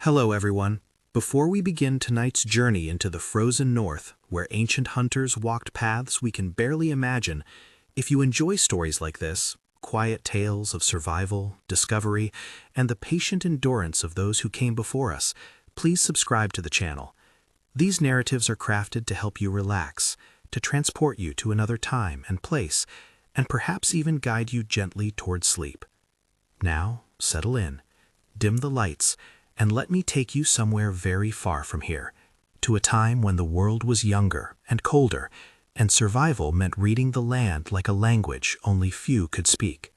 Hello everyone. Before we begin tonight's journey into the frozen north, where ancient hunters walked paths we can barely imagine, if you enjoy stories like this, quiet tales of survival, discovery, and the patient endurance of those who came before us, please subscribe to the channel. These narratives are crafted to help you relax, to transport you to another time and place, and perhaps even guide you gently towards sleep. Now, settle in, dim the lights, and let me take you somewhere very far from here, to a time when the world was younger and colder, and survival meant reading the land like a language only few could speak.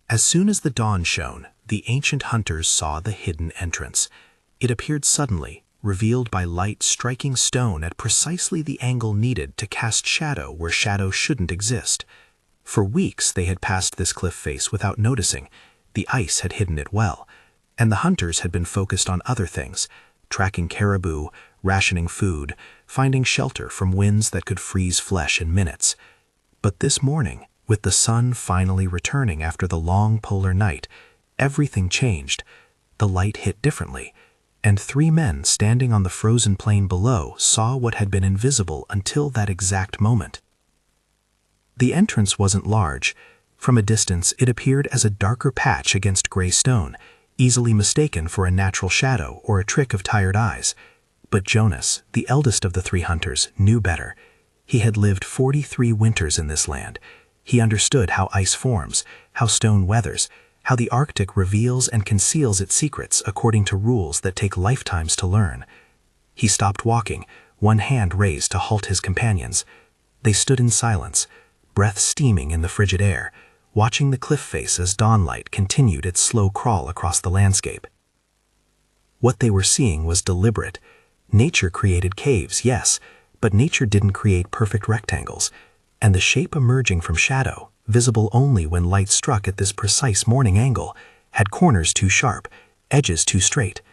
As soon as the dawn shone, the ancient hunters saw the hidden entrance. It appeared suddenly, revealed by light striking stone at precisely the angle needed to cast shadow where shadow shouldn't exist. For weeks they had passed this cliff face without noticing. The ice had hidden it well, and the hunters had been focused on other things, tracking caribou, rationing food, finding shelter from winds that could freeze flesh in minutes. But this morning, with the sun finally returning after the long polar night, everything changed. The light hit differently, and three men standing on the frozen plain below saw what had been invisible until that exact moment. The entrance wasn't large. From a distance, it appeared as a darker patch against gray stone, easily mistaken for a natural shadow or a trick of tired eyes. But Jonas, the eldest of the three hunters, knew better. He had lived 43 winters in this land. He understood how ice forms, how stone weathers, how the Arctic reveals and conceals its secrets according to rules that take lifetimes to learn. He stopped walking, one hand raised to halt his companions. They stood in silence, breath steaming in the frigid air, watching the cliff face as dawnlight continued its slow crawl across the landscape. What they were seeing was deliberate. Nature created caves, yes, but nature didn't create perfect rectangles, and the shape emerging from shadow, visible only when light struck at this precise morning angle, had corners too sharp, edges too straight.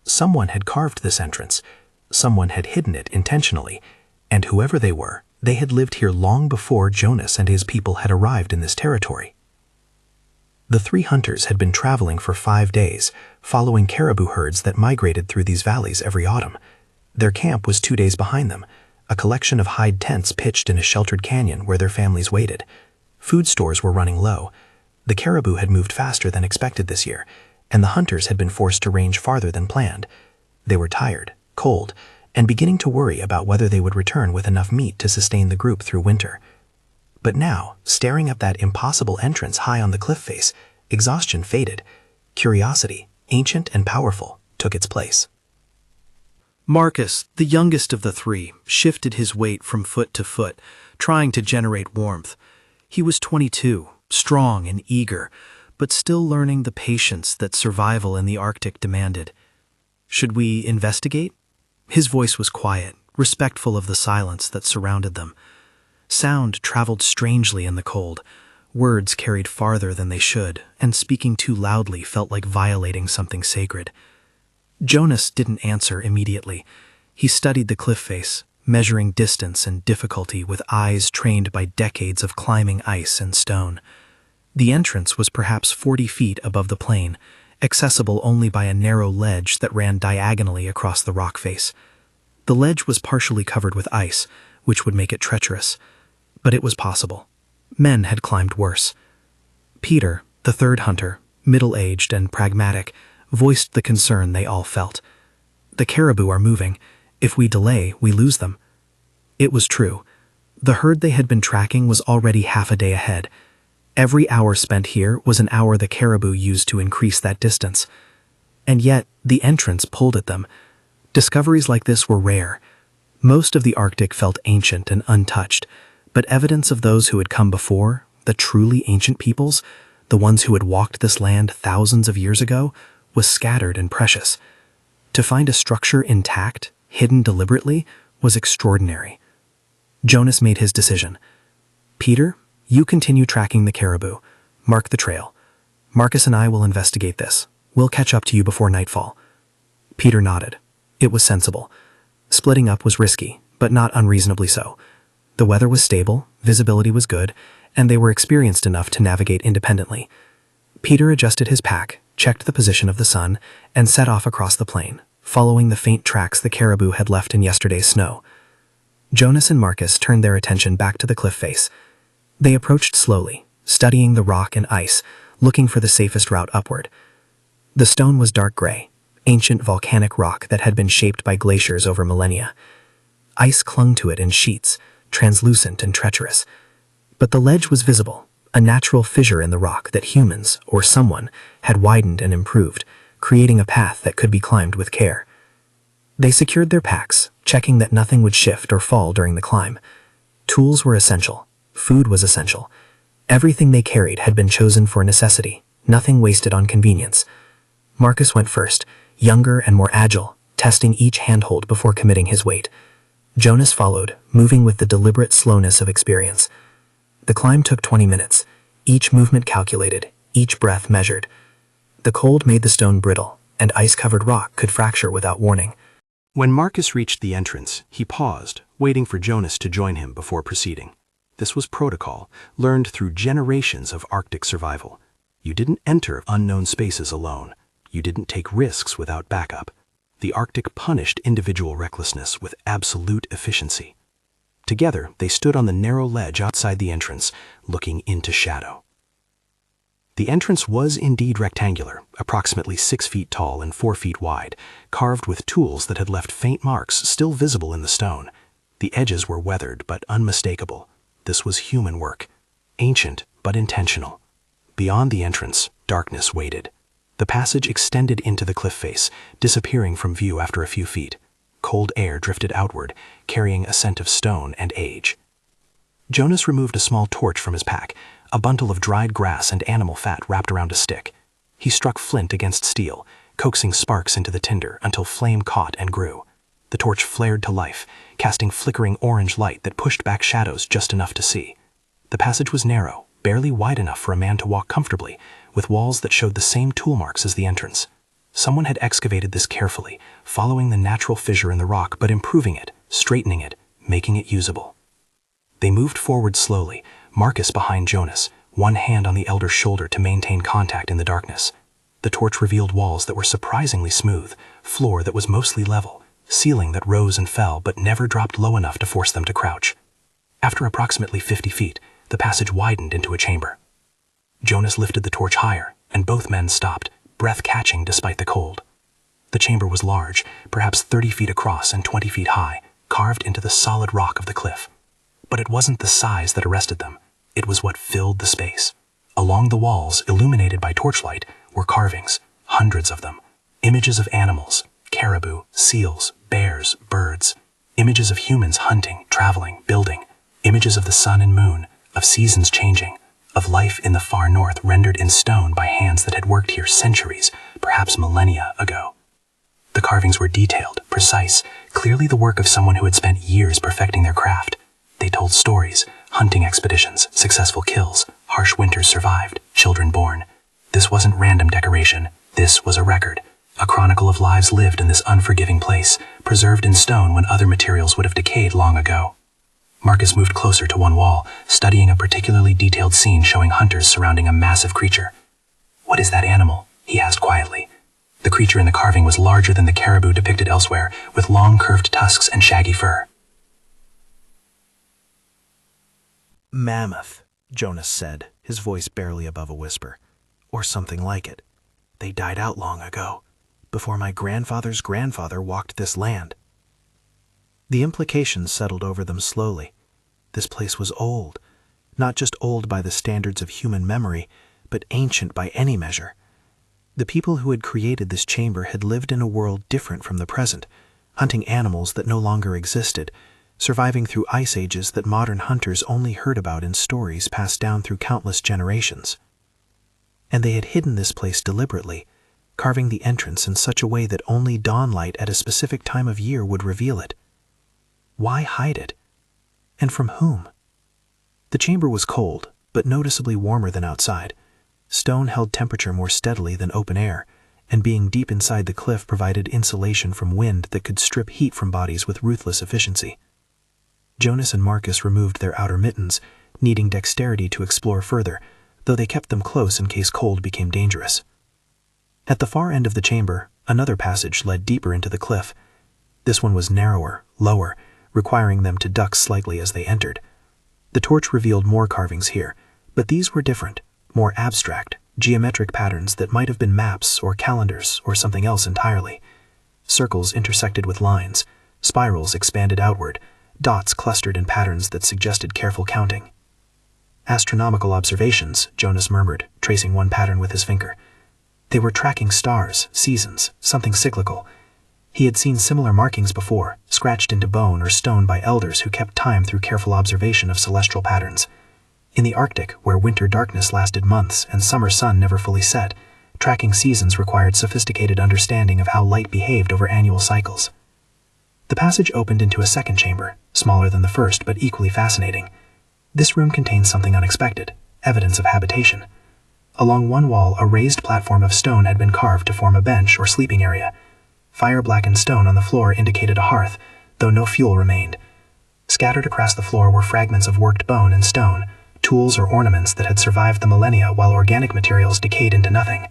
Someone had carved this entrance, someone had hidden it intentionally, and whoever they were, they had lived here long before Jonas and his people had arrived in this territory. The three hunters had been traveling for 5 days, following caribou herds that migrated through these valleys every autumn. Their camp was 2 days behind them, a collection of hide tents pitched in a sheltered canyon where their families waited. Food stores were running low. The caribou had moved faster than expected this year, and the hunters had been forced to range farther than planned. They were tired, cold, and beginning to worry about whether they would return with enough meat to sustain the group through winter. But now, staring up that impossible entrance high on the cliff face, exhaustion faded. Curiosity, ancient and powerful, took its place. Marcus, the youngest of the three, shifted his weight from foot to foot, trying to generate warmth. He was 22, strong and eager, but still learning the patience that survival in the Arctic demanded. Should we investigate? His voice was quiet, respectful of the silence that surrounded them. Sound traveled strangely in the cold. Words carried farther than they should, and speaking too loudly felt like violating something sacred. Jonas didn't answer immediately. He studied the cliff face, measuring distance and difficulty with eyes trained by decades of climbing ice and stone. The entrance was perhaps 40 feet above the plain, accessible only by a narrow ledge that ran diagonally across the rock face. The ledge was partially covered with ice, which would make it treacherous, but it was possible. Men had climbed worse. Peter, the third hunter, middle-aged and pragmatic, voiced the concern they all felt. The caribou are moving. If we delay, we lose them. It was true. The herd they had been tracking was already half a day ahead. Every hour spent here was an hour the caribou used to increase that distance. And yet, the entrance pulled at them. Discoveries like this were rare. Most of the Arctic felt ancient and untouched, but evidence of those who had come before, the truly ancient peoples, the ones who had walked this land thousands of years ago, was scattered and precious. To find a structure intact, hidden deliberately, was extraordinary. Jonas made his decision. Peter, you continue tracking the caribou. Mark the trail. Marcus and I will investigate this. We'll catch up to you before nightfall. Peter nodded. It was sensible. Splitting up was risky, but not unreasonably so. The weather was stable, visibility was good, and they were experienced enough to navigate independently. Peter adjusted his pack, checked the position of the sun, and set off across the plain, following the faint tracks the caribou had left in yesterday's snow. Jonas and Marcus turned their attention back to the cliff face. They approached slowly, studying the rock and ice, looking for the safest route upward. The stone was dark gray, ancient volcanic rock that had been shaped by glaciers over millennia. Ice clung to it in sheets, translucent and treacherous. But the ledge was visible, a natural fissure in the rock that humans, or someone, had widened and improved, creating a path that could be climbed with care. They secured their packs, checking that nothing would shift or fall during the climb. Tools were essential. Food was essential. Everything they carried had been chosen for necessity, nothing wasted on convenience. Marcus went first, younger and more agile, testing each handhold before committing his weight. Jonas followed, moving with the deliberate slowness of experience. The climb took 20 minutes, each movement calculated, each breath measured. The cold made the stone brittle, and ice-covered rock could fracture without warning. When Marcus reached the entrance, he paused, waiting for Jonas to join him before proceeding. This was protocol, learned through generations of Arctic survival. You didn't enter unknown spaces alone. You didn't take risks without backup. The Arctic punished individual recklessness with absolute efficiency. Together, they stood on the narrow ledge outside the entrance, looking into shadow. The entrance was indeed rectangular, approximately 6 feet tall and 4 feet wide, carved with tools that had left faint marks still visible in the stone. The edges were weathered but unmistakable. This was human work, ancient but intentional. Beyond the entrance, darkness waited. The passage extended into the cliff face, disappearing from view after a few feet. Cold air drifted outward, carrying a scent of stone and age. Jonas removed a small torch from his pack, a bundle of dried grass and animal fat wrapped around a stick. He struck flint against steel, coaxing sparks into the tinder until flame caught and grew. The torch flared to life, casting flickering orange light that pushed back shadows just enough to see. The passage was narrow, barely wide enough for a man to walk comfortably, with walls that showed the same tool marks as the entrance. Someone had excavated this carefully, following the natural fissure in the rock but improving it, straightening it, making it usable. They moved forward slowly, Marcus behind Jonas, one hand on the elder's shoulder to maintain contact in the darkness. The torch revealed walls that were surprisingly smooth, floor that was mostly level, ceiling that rose and fell but never dropped low enough to force them to crouch. After approximately 50 feet, the passage widened into a chamber. Jonas lifted the torch higher, and both men stopped, breath catching despite the cold. The chamber was large, perhaps 30 feet across and 20 feet high, carved into the solid rock of the cliff. But it wasn't the size that arrested them. It was what filled the space. Along the walls, illuminated by torchlight, were carvings, hundreds of them. Images of animals, caribou, seals, bears, birds. Images of humans hunting, traveling, building. Images of the sun and moon, of seasons changing, of life in the far north rendered in stone by hands that had worked here centuries, perhaps millennia ago. The carvings were detailed, precise, clearly the work of someone who had spent years perfecting their craft. They told stories, hunting expeditions, successful kills, harsh winters survived, children born. This wasn't random decoration. This was a record, a chronicle of lives lived in this unforgiving place, preserved in stone when other materials would have decayed long ago. Marcus moved closer to one wall, studying a particularly detailed scene showing hunters surrounding a massive creature. "What is that animal?" he asked quietly. The creature in the carving was larger than the caribou depicted elsewhere, with long curved tusks and shaggy fur. "Mammoth," Jonas said, his voice barely above a whisper. "Or something like it. They died out long ago, before my grandfather's grandfather walked this land." The implications settled over them slowly. This place was old, not just old by the standards of human memory, but ancient by any measure. The people who had created this chamber had lived in a world different from the present, hunting animals that no longer existed, surviving through ice ages that modern hunters only heard about in stories passed down through countless generations. And they had hidden this place deliberately, carving the entrance in such a way that only dawnlight at a specific time of year would reveal it. Why hide it? And from whom? The chamber was cold, but noticeably warmer than outside. Stone held temperature more steadily than open air, and being deep inside the cliff provided insulation from wind that could strip heat from bodies with ruthless efficiency. Jonas and Marcus removed their outer mittens, needing dexterity to explore further, though they kept them close in case cold became dangerous. At the far end of the chamber, another passage led deeper into the cliff. This one was narrower, lower, requiring them to duck slightly as they entered. The torch revealed more carvings here, but these were different, more abstract, geometric patterns that might have been maps or calendars or something else entirely. Circles intersected with lines, spirals expanded outward, dots clustered in patterns that suggested careful counting. Astronomical observations, Jonas murmured, tracing one pattern with his finger. They were tracking stars, seasons, something cyclical. He had seen similar markings before, scratched into bone or stone by elders who kept time through careful observation of celestial patterns. In the Arctic, where winter darkness lasted months and summer sun never fully set, tracking seasons required sophisticated understanding of how light behaved over annual cycles. The passage opened into a second chamber, smaller than the first but equally fascinating. This room contained something unexpected, evidence of habitation. Along one wall, a raised platform of stone had been carved to form a bench or sleeping area. Fire-blackened stone on the floor indicated a hearth, though no fuel remained. Scattered across the floor were fragments of worked bone and stone, tools or ornaments that had survived the millennia while organic materials decayed into nothing.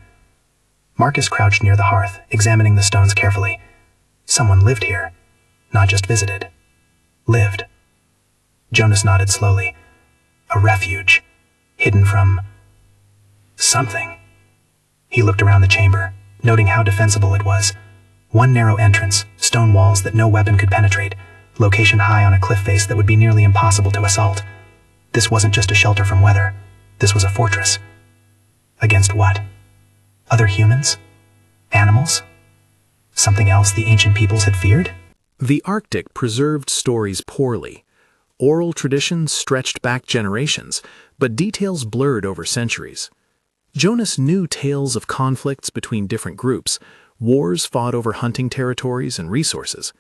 Marcus crouched near the hearth, examining the stones carefully. Someone lived here, not just visited. Lived. Jonas nodded slowly. A refuge, hidden from something. He looked around the chamber, noting how defensible it was. One narrow entrance, stone walls that no weapon could penetrate, location high on a cliff face that would be nearly impossible to assault. This wasn't just a shelter from weather. This was a fortress. Against what? Other humans? Animals? Something else the ancient peoples had feared? The Arctic preserved stories poorly. Oral traditions stretched back generations, but details blurred over centuries. Jonas knew tales of conflicts between different groups, wars fought over hunting territories and resources.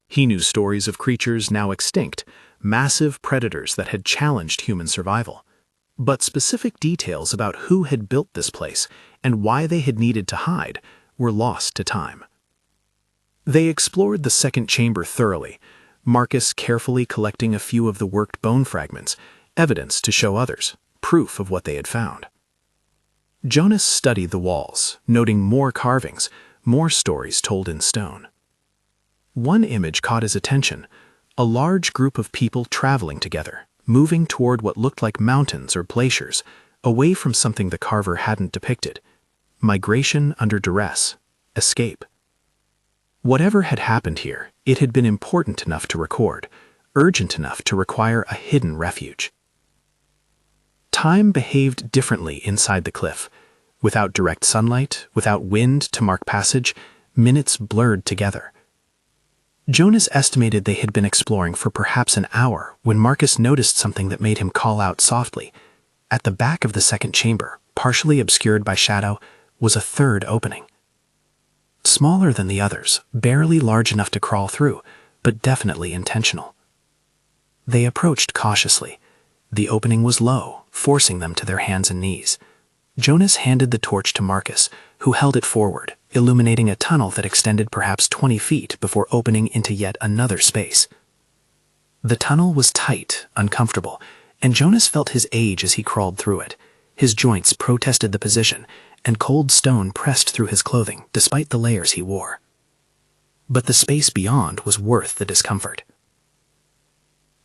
He knew stories of creatures now extinct, massive predators that had challenged human survival. But specific details about who had built this place and why they had needed to hide were lost to time. They explored the second chamber thoroughly, Marcus carefully collecting a few of the worked bone fragments, evidence to show others, proof of what they had found. Jonas studied the walls, noting more carvings, more stories told in stone. One image caught his attention, a large group of people traveling together, moving toward what looked like mountains or glaciers, away from something the carver hadn't depicted. Migration under duress, escape. Whatever had happened here, it had been important enough to record, urgent enough to require a hidden refuge. Time behaved differently inside the cliff. Without direct sunlight, without wind to mark passage, minutes blurred together. Jonas estimated they had been exploring for perhaps an hour when Marcus noticed something that made him call out softly. At the back of the second chamber, partially obscured by shadow, was a third opening. Smaller than the others, barely large enough to crawl through, but definitely intentional. They approached cautiously. The opening was low, forcing them to their hands and knees. Jonas handed the torch to Marcus, who held it forward, illuminating a tunnel that extended perhaps 20 feet before opening into yet another space. The tunnel was tight, uncomfortable, and Jonas felt his age as he crawled through it. His joints protested the position, and cold stone pressed through his clothing despite the layers he wore. But the space beyond was worth the discomfort.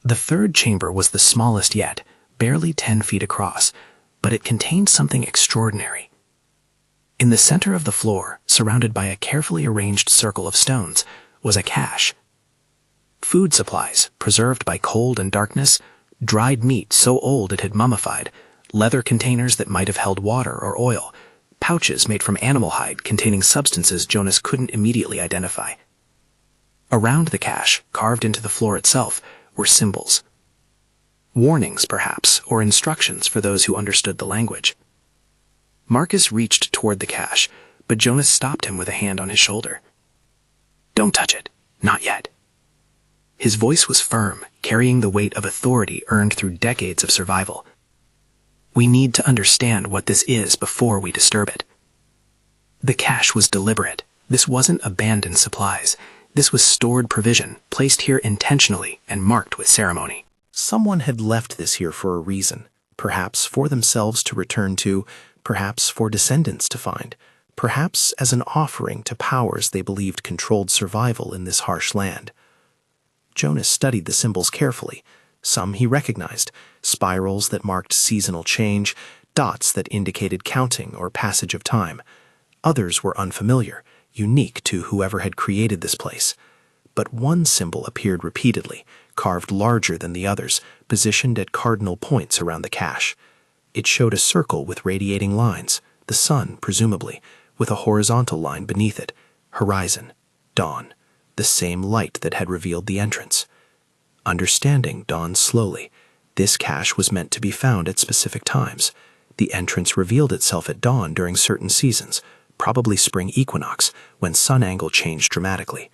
The third chamber was the smallest yet, barely 10 feet across, but it contained something extraordinary. In the center of the floor, surrounded by a carefully arranged circle of stones, was a cache. Food supplies, preserved by cold and darkness, dried meat so old it had mummified, leather containers that might have held water or oil, pouches made from animal hide containing substances Jonas couldn't immediately identify. Around the cache, carved into the floor itself, were symbols. Warnings, perhaps, or instructions for those who understood the language. Marcus reached toward the cache, but Jonas stopped him with a hand on his shoulder. "Don't touch it. Not yet." His voice was firm, carrying the weight of authority earned through decades of survival. "We need to understand what this is before we disturb it." The cache was deliberate. This wasn't abandoned supplies. This was stored provision, placed here intentionally and marked with ceremony. Someone had left this here for a reason, perhaps for themselves to return to, perhaps for descendants to find, perhaps as an offering to powers they believed controlled survival in this harsh land. Jonas studied the symbols carefully. Some he recognized, spirals that marked seasonal change, dots that indicated counting or passage of time. Others were unfamiliar, unique to whoever had created this place. But one symbol appeared repeatedly, carved larger than the others, positioned at cardinal points around the cache. It showed a circle with radiating lines, the sun, presumably, with a horizontal line beneath it, horizon, dawn, the same light that had revealed the entrance. Understanding dawned slowly. This cache was meant to be found at specific times. The entrance revealed itself at dawn during certain seasons, probably spring equinox, when sun angle changed dramatically.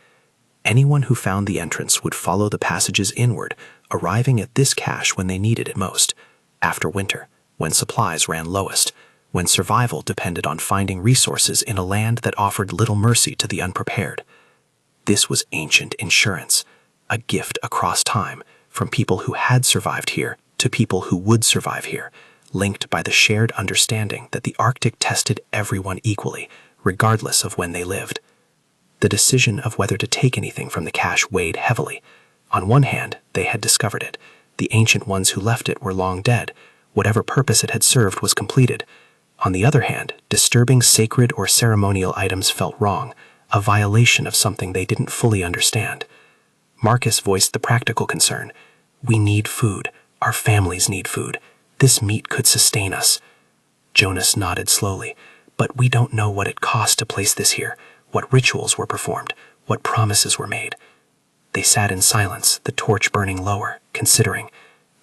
Anyone who found the entrance would follow the passages inward, arriving at this cache when they needed it most, after winter, when supplies ran lowest, when survival depended on finding resources in a land that offered little mercy to the unprepared. This was ancient insurance, a gift across time, from people who had survived here to people who would survive here, linked by the shared understanding that the Arctic tested everyone equally, regardless of when they lived. The decision of whether to take anything from the cache weighed heavily. On one hand, they had discovered it. The ancient ones who left it were long dead. Whatever purpose it had served was completed. On the other hand, disturbing sacred or ceremonial items felt wrong, a violation of something they didn't fully understand. Marcus voiced the practical concern. We need food. Our families need food. This meat could sustain us. Jonas nodded slowly. But we don't know what it cost to place this here, what rituals were performed, what promises were made. They sat in silence, the torch burning lower, considering.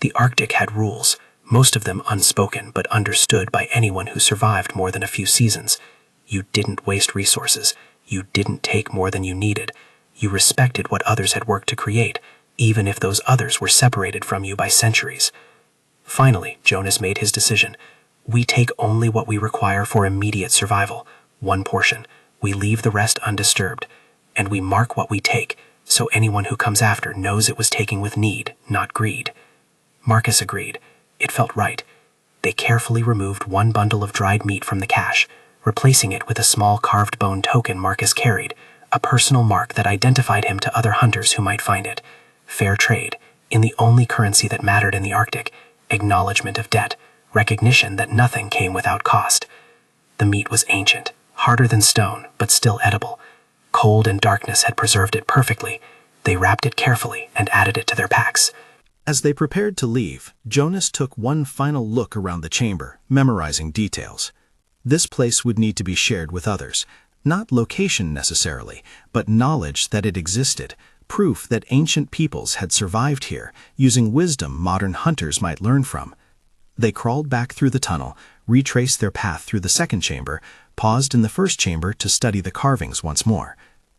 The Arctic had rules, most of them unspoken but understood by anyone who survived more than a few seasons. You didn't waste resources. You didn't take more than you needed. You respected what others had worked to create, even if those others were separated from you by centuries. Finally, Jonas made his decision. We take only what we require for immediate survival, one portion. We leave the rest undisturbed, and we mark what we take, so anyone who comes after knows it was taken with need, not greed. Marcus agreed. It felt right. They carefully removed one bundle of dried meat from the cache, replacing it with a small carved bone token Marcus carried, a personal mark that identified him to other hunters who might find it. Fair trade, in the only currency that mattered in the Arctic, acknowledgement of debt, recognition that nothing came without cost. The meat was ancient, harder than stone, but still edible. Cold and darkness had preserved it perfectly. They wrapped it carefully and added it to their packs. As they prepared to leave, Jonas took one final look around the chamber, memorizing details. This place would need to be shared with others. Not location necessarily, but knowledge that it existed, proof that ancient peoples had survived here, using wisdom modern hunters might learn from. They crawled back through the tunnel, retraced their path through the second chamber, paused in the first chamber to study the carvings once more.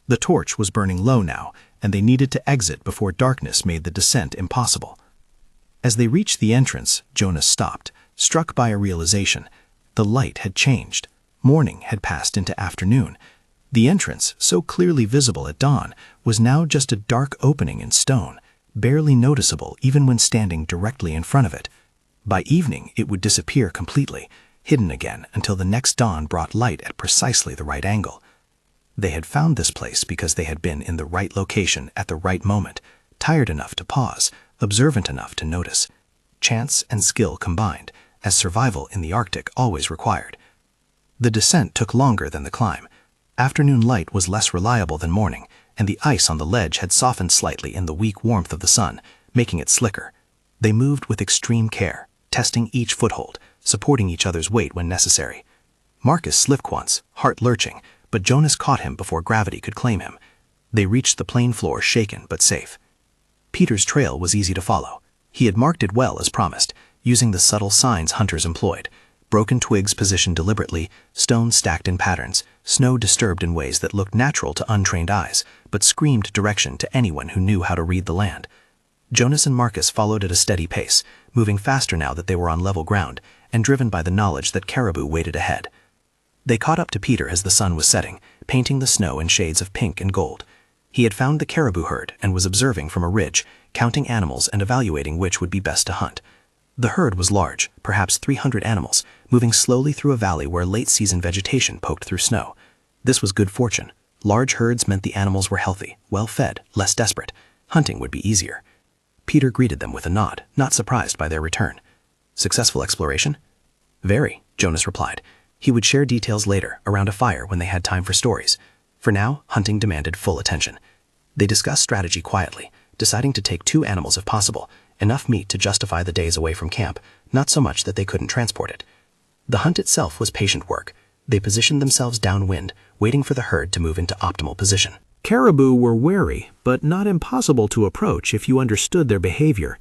The torch was burning low now, and they needed to exit before darkness made the descent impossible. As they reached the entrance, Jonas stopped, struck by a realization. The light had changed. Morning had passed into afternoon. The entrance, so clearly visible at dawn, was now just a dark opening in stone, barely noticeable even when standing directly in front of it. By evening, it would disappear completely, hidden again until the next dawn brought light at precisely the right angle. They had found this place because they had been in the right location at the right moment, tired enough to pause, observant enough to notice. Chance and skill combined, as survival in the Arctic always required. The descent took longer than the climb. Afternoon light was less reliable than morning, and the ice on the ledge had softened slightly in the weak warmth of the sun, making it slicker. They moved with extreme care, testing each foothold, supporting each other's weight when necessary. Marcus slipped once, heart lurching, but Jonas caught him before gravity could claim him. They reached the plain floor shaken but safe. Peter's trail was easy to follow. He had marked it well as promised, using the subtle signs hunters employed. Broken twigs positioned deliberately, stones stacked in patterns, snow disturbed in ways that looked natural to untrained eyes, but screamed direction to anyone who knew how to read the land. Jonas and Marcus followed at a steady pace, moving faster now that they were on level ground, and driven by the knowledge that caribou waited ahead. They caught up to Peter as the sun was setting, painting the snow in shades of pink and gold. He had found the caribou herd and was observing from a ridge, counting animals and evaluating which would be best to hunt. The herd was large, perhaps 300 animals, moving slowly through a valley where late-season vegetation poked through snow. This was good fortune. Large herds meant the animals were healthy, well-fed, less desperate. Hunting would be easier. Peter greeted them with a nod, not surprised by their return. Successful exploration? Very, Jonas replied. He would share details later, around a fire when they had time for stories. For now, hunting demanded full attention. They discussed strategy quietly, deciding to take 2 animals if possible, enough meat to justify the days away from camp, not so much that they couldn't transport it. The hunt itself was patient work. They positioned themselves downwind, waiting for the herd to move into optimal position. Caribou were wary, but not impossible to approach if you understood their behavior.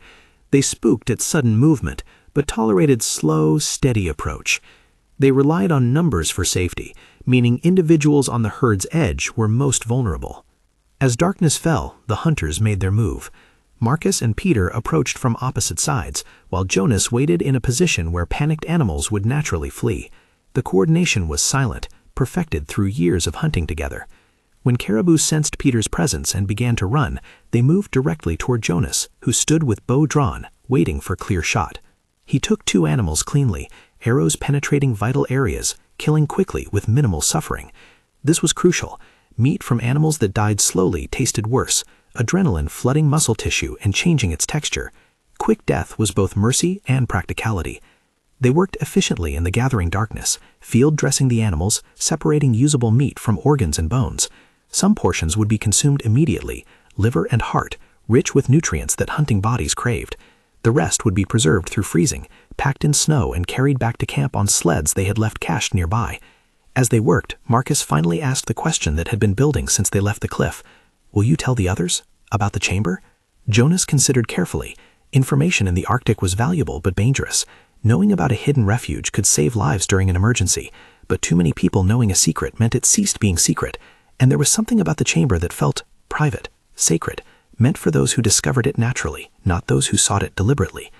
They spooked at sudden movement, but tolerated slow, steady approach. They relied on numbers for safety, meaning individuals on the herd's edge were most vulnerable. As darkness fell, the hunters made their move. Marcus and Peter approached from opposite sides, while Jonas waited in a position where panicked animals would naturally flee. The coordination was silent, perfected through years of hunting together. When caribou sensed Peter's presence and began to run, they moved directly toward Jonas, who stood with bow drawn, waiting for clear shot. He took 2 animals cleanly, arrows penetrating vital areas, killing quickly with minimal suffering. This was crucial. Meat from animals that died slowly tasted worse, adrenaline flooding muscle tissue and changing its texture. Quick death was both mercy and practicality. They worked efficiently in the gathering darkness, field dressing the animals, separating usable meat from organs and bones. Some portions would be consumed immediately, liver and heart, rich with nutrients that hunting bodies craved. The rest would be preserved through freezing, packed in snow and carried back to camp on sleds they had left cached nearby. As they worked, Marcus finally asked the question that had been building since they left the cliff. "Will you tell the others? About the chamber?" Jonas considered carefully. Information in the Arctic was valuable but dangerous. Knowing about a hidden refuge could save lives during an emergency, but too many people knowing a secret meant it ceased being secret, and there was something about the chamber that felt private, sacred, meant for those who discovered it naturally, not those who sought it deliberately.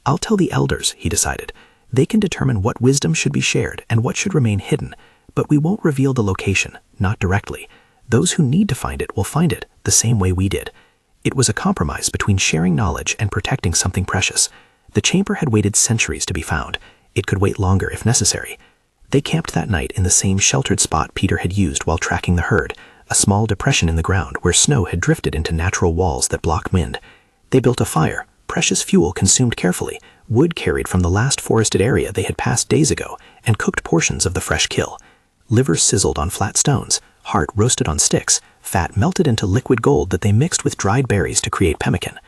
"I'll tell the elders," he decided. "They can determine what wisdom should be shared and what should remain hidden, but we won't reveal the location, not directly. Those who need to find it will find it, the same way we did." It was a compromise between sharing knowledge and protecting something precious. The chamber had waited centuries to be found. It could wait longer if necessary. They camped that night in the same sheltered spot Peter had used while tracking the herd, a small depression in the ground where snow had drifted into natural walls that blocked wind. They built a fire, precious fuel consumed carefully, wood carried from the last forested area they had passed days ago, and cooked portions of the fresh kill. Liver sizzled on flat stones, heart roasted on sticks, fat melted into liquid gold that they mixed with dried berries to create pemmican.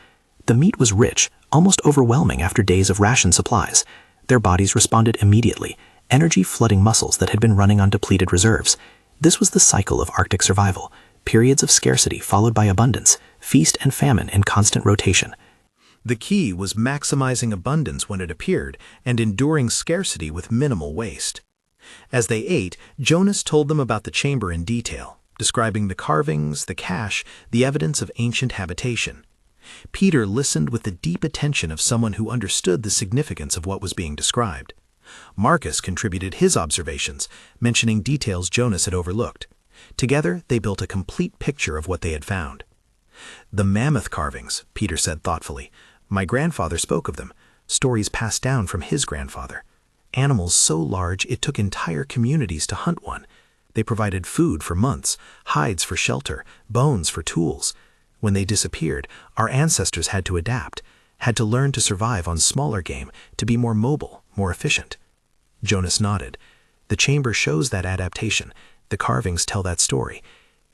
The meat was rich, almost overwhelming after days of ration supplies. Their bodies responded immediately, energy flooding muscles that had been running on depleted reserves. This was the cycle of Arctic survival, periods of scarcity followed by abundance, feast and famine in constant rotation. The key was maximizing abundance when it appeared and enduring scarcity with minimal waste. As they ate, Jonas told them about the chamber in detail, describing the carvings, the cache, the evidence of ancient habitation. Peter listened with the deep attention of someone who understood the significance of what was being described. Marcus contributed his observations, mentioning details Jonas had overlooked. Together, they built a complete picture of what they had found. "The mammoth carvings," Peter said thoughtfully. "My grandfather spoke of them, stories passed down from his grandfather. Animals so large it took entire communities to hunt one. They provided food for months, hides for shelter, bones for tools. When they disappeared, our ancestors had to adapt, had to learn to survive on smaller game, to be more mobile, more efficient." Jonas nodded. The chamber shows that adaptation. The carvings tell that story.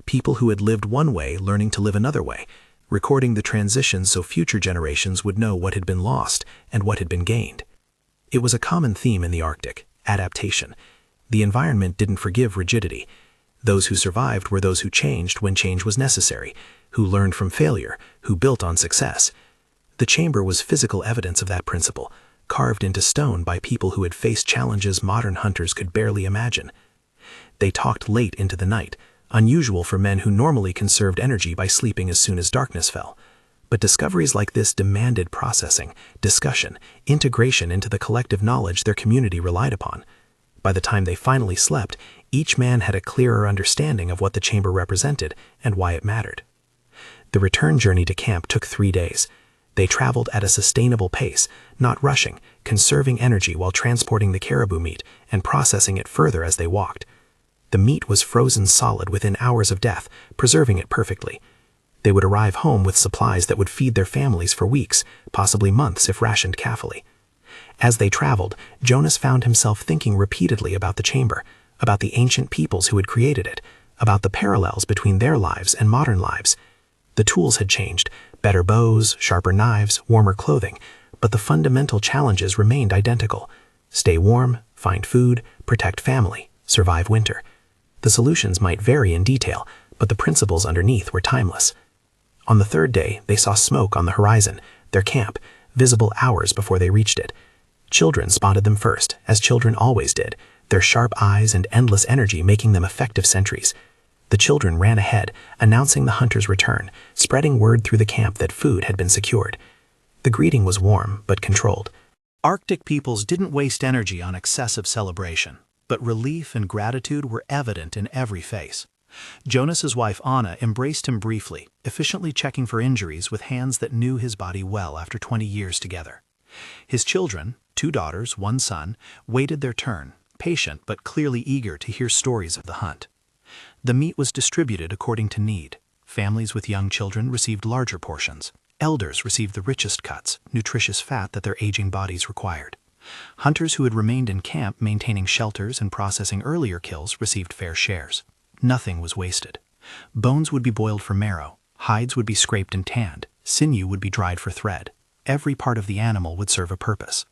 People who had lived one way learning to live another way, recording the transition so future generations would know what had been lost and what had been gained. It was a common theme in the Arctic, adaptation. The environment didn't forgive rigidity. Those who survived were those who changed when change was necessary, who learned from failure, who built on success. The chamber was physical evidence of that principle, carved into stone by people who had faced challenges modern hunters could barely imagine. They talked late into the night, unusual for men who normally conserved energy by sleeping as soon as darkness fell. But discoveries like this demanded processing, discussion, integration into the collective knowledge their community relied upon. By the time they finally slept, each man had a clearer understanding of what the chamber represented and why it mattered. The return journey to camp took 3 days. They traveled at a sustainable pace, not rushing, conserving energy while transporting the caribou meat and processing it further as they walked. The meat was frozen solid within hours of death, preserving it perfectly. They would arrive home with supplies that would feed their families for weeks, possibly months if rationed carefully. As they traveled, Jonas found himself thinking repeatedly about the chamber, about the ancient peoples who had created it, about the parallels between their lives and modern lives. The tools had changed, better bows, sharper knives, warmer clothing, but the fundamental challenges remained identical. Stay warm, find food, protect family, survive winter. The solutions might vary in detail, but the principles underneath were timeless. On the third day, they saw smoke on the horizon, their camp, visible hours before they reached it. Children spotted them first, as children always did, their sharp eyes and endless energy making them effective sentries. The children ran ahead, announcing the hunter's return, spreading word through the camp that food had been secured. The greeting was warm, but controlled. Arctic peoples didn't waste energy on excessive celebration, but relief and gratitude were evident in every face. Jonas's wife Anna embraced him briefly, efficiently checking for injuries with hands that knew his body well after 20 years together. His children, 2 daughters, 1 son, waited their turn, patient but clearly eager to hear stories of the hunt. The meat was distributed according to need. Families with young children received larger portions. Elders received the richest cuts, nutritious fat that their aging bodies required. Hunters who had remained in camp maintaining shelters and processing earlier kills received fair shares. Nothing was wasted. Bones would be boiled for marrow, hides would be scraped and tanned, sinew would be dried for thread. Every part of the animal would serve a purpose.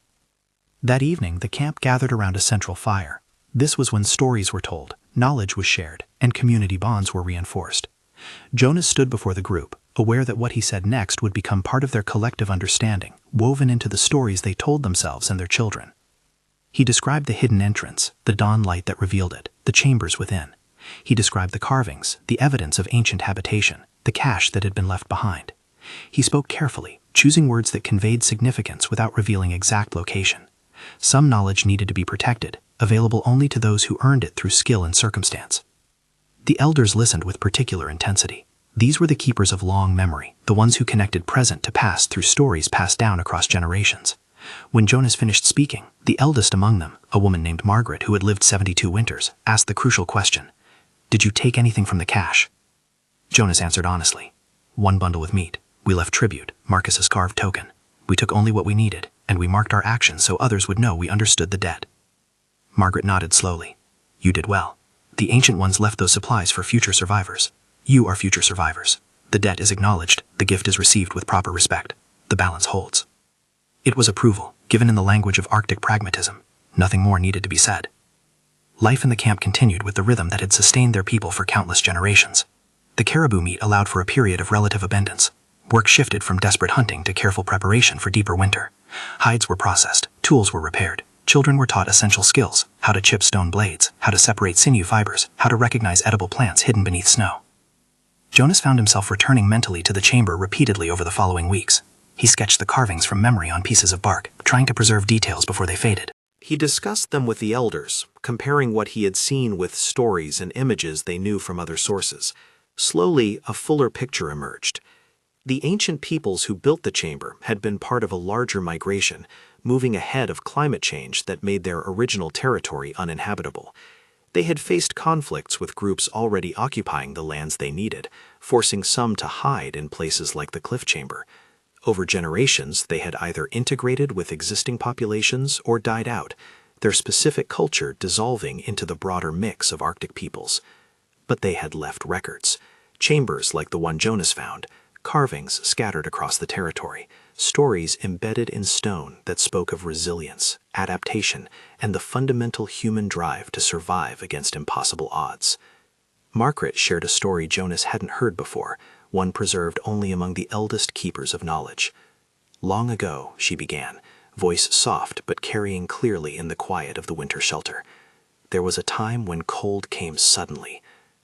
That evening, the camp gathered around a central fire. This was when stories were told, knowledge was shared, and community bonds were reinforced. Jonas stood before the group, aware that what he said next would become part of their collective understanding, woven into the stories they told themselves and their children. He described the hidden entrance, the dawn light that revealed it, the chambers within. He described the carvings, the evidence of ancient habitation, the cache that had been left behind. He spoke carefully, choosing words that conveyed significance without revealing exact location. Some knowledge needed to be protected, available only to those who earned it through skill and circumstance. The elders listened with particular intensity. These were the keepers of long memory, the ones who connected present to past through stories passed down across generations. When Jonas finished speaking, the eldest among them, a woman named Margaret who had lived 72 winters, asked the crucial question, "Did you take anything from the cache?" Jonas answered honestly, "1 bundle with meat. We left tribute, Marcus's carved token. We took only what we needed, and we marked our actions so others would know we understood the debt." Margaret nodded slowly. "You did well. The ancient ones left those supplies for future survivors. You are future survivors. The debt is acknowledged, the gift is received with proper respect. The balance holds." It was approval, given in the language of Arctic pragmatism. Nothing more needed to be said. Life in the camp continued with the rhythm that had sustained their people for countless generations. The caribou meat allowed for a period of relative abundance. Work shifted from desperate hunting to careful preparation for deeper winter. Hides were processed, tools were repaired. Children were taught essential skills, how to chip stone blades, how to separate sinew fibers, how to recognize edible plants hidden beneath snow. Jonas found himself returning mentally to the chamber repeatedly over the following weeks. He sketched the carvings from memory on pieces of bark, trying to preserve details before they faded. He discussed them with the elders, comparing what he had seen with stories and images they knew from other sources. Slowly, a fuller picture emerged. The ancient peoples who built the chamber had been part of a larger migration, moving ahead of climate change that made their original territory uninhabitable. They had faced conflicts with groups already occupying the lands they needed, forcing some to hide in places like the cliff chamber. Over generations, they had either integrated with existing populations or died out, their specific culture dissolving into the broader mix of Arctic peoples. But they had left records, chambers like the one Jonas found, carvings scattered across the territory, stories embedded in stone that spoke of resilience, adaptation, and the fundamental human drive to survive against impossible odds. Margaret shared a story Jonas hadn't heard before, one preserved only among the eldest keepers of knowledge. "Long ago," she began, voice soft but carrying clearly in the quiet of the winter shelter, "there was a time when cold came suddenly.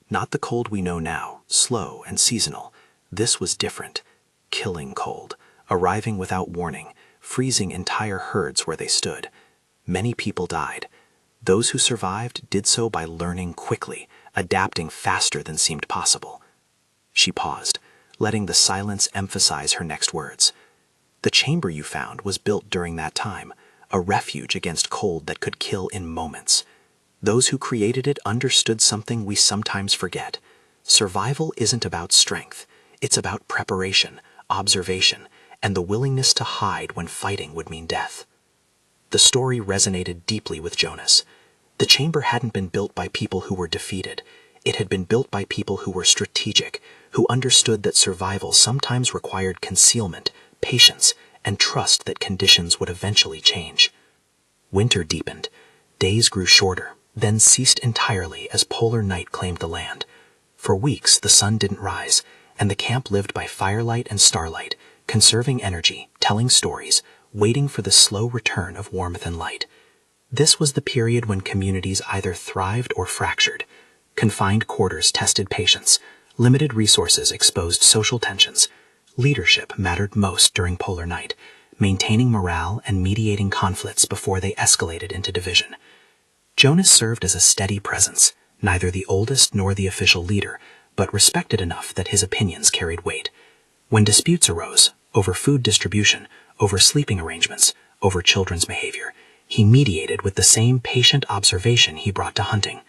Not the cold we know now, slow and seasonal. This was different, killing cold, arriving without warning, freezing entire herds where they stood. Many people died. Those who survived did so by learning quickly, adapting faster than seemed possible." She paused, letting the silence emphasize her next words. The chamber you found was built during that time, a refuge against cold that could kill in moments. Those who created it understood something we sometimes forget. Survival isn't about strength. It's about preparation, observation, and the willingness to hide when fighting would mean death. The story resonated deeply with Jonas. The chamber hadn't been built by people who were defeated. It had been built by people who were strategic, who understood that survival sometimes required concealment, patience, and trust that conditions would eventually change. Winter deepened. Days grew shorter, then ceased entirely as polar night claimed the land. For weeks, the sun didn't rise, and the camp lived by firelight and starlight, conserving energy, telling stories, waiting for the slow return of warmth and light. This was the period when communities either thrived or fractured. Confined quarters tested patience. Limited resources exposed social tensions. Leadership mattered most during polar night, maintaining morale and mediating conflicts before they escalated into division. Jonas served as a steady presence, neither the oldest nor the official leader, but respected enough that his opinions carried weight. When disputes arose, over food distribution, over sleeping arrangements, over children's behavior, he mediated with the same patient observation he brought to hunting.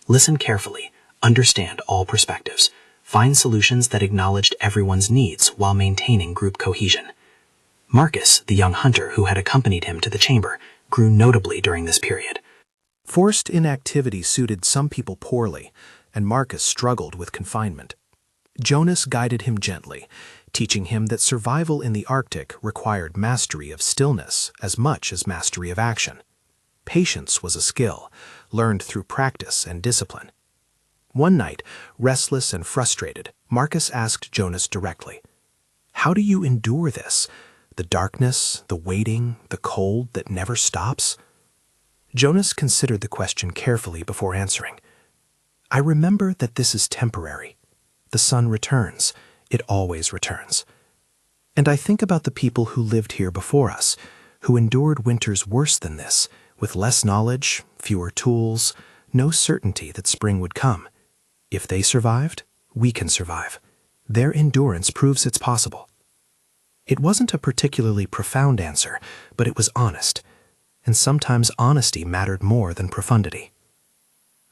Listen carefully, understand all perspectives, find solutions that acknowledged everyone's needs while maintaining group cohesion. Marcus, the young hunter who had accompanied him to the chamber, grew notably during this period. Forced inactivity suited some people poorly, and Marcus struggled with confinement. Jonas guided him gently, teaching him that survival in the Arctic required mastery of stillness as much as mastery of action. Patience was a skill, learned through practice and discipline. One night, restless and frustrated, Marcus asked Jonas directly, "How do you endure this? The darkness, the waiting, the cold that never stops?" Jonas considered the question carefully before answering. "I remember that this is temporary. The sun returns. It always returns. And I think about the people who lived here before us, who endured winters worse than this, with less knowledge, fewer tools, no certainty that spring would come. If they survived, we can survive. Their endurance proves it's possible." It wasn't a particularly profound answer, but it was honest, and sometimes honesty mattered more than profundity.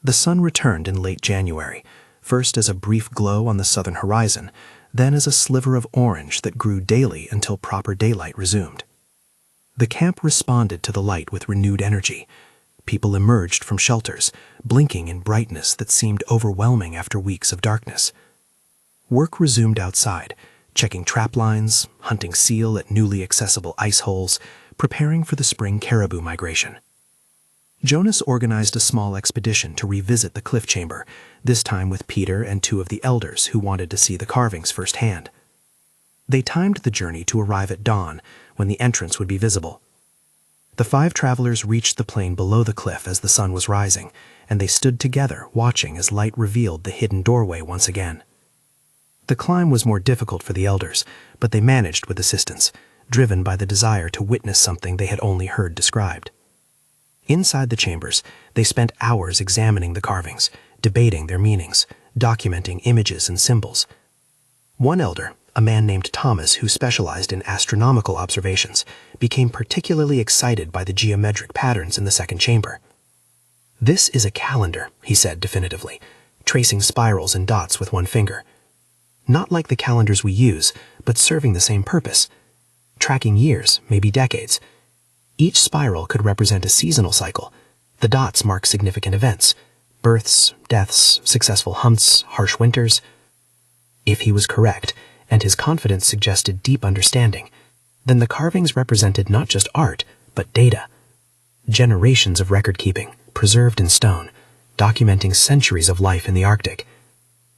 The sun returned in late January, first as a brief glow on the southern horizon, then as a sliver of orange that grew daily until proper daylight resumed. The camp responded to the light with renewed energy. People emerged from shelters, blinking in brightness that seemed overwhelming after weeks of darkness. Work resumed outside, checking trap lines, hunting seal at newly accessible ice holes, preparing for the spring caribou migration. Jonas organized a small expedition to revisit the cliff chamber, this time with Peter and two of the elders who wanted to see the carvings firsthand. They timed the journey to arrive at dawn, when the entrance would be visible. The 5 travelers reached the plain below the cliff as the sun was rising, and they stood together watching as light revealed the hidden doorway once again. The climb was more difficult for the elders, but they managed with assistance, driven by the desire to witness something they had only heard described. Inside the chambers, they spent hours examining the carvings, debating their meanings, documenting images and symbols. One elder, a man named Thomas who specialized in astronomical observations, became particularly excited by the geometric patterns in the second chamber. "This is a calendar," he said definitively, tracing spirals and dots with one finger. "Not like the calendars we use, but serving the same purpose. Tracking years, maybe decades. Each spiral could represent a seasonal cycle. The dots mark significant events: births, deaths, successful hunts, harsh winters." If he was correct, and his confidence suggested deep understanding, then the carvings represented not just art, but data. Generations of record-keeping, preserved in stone, documenting centuries of life in the Arctic.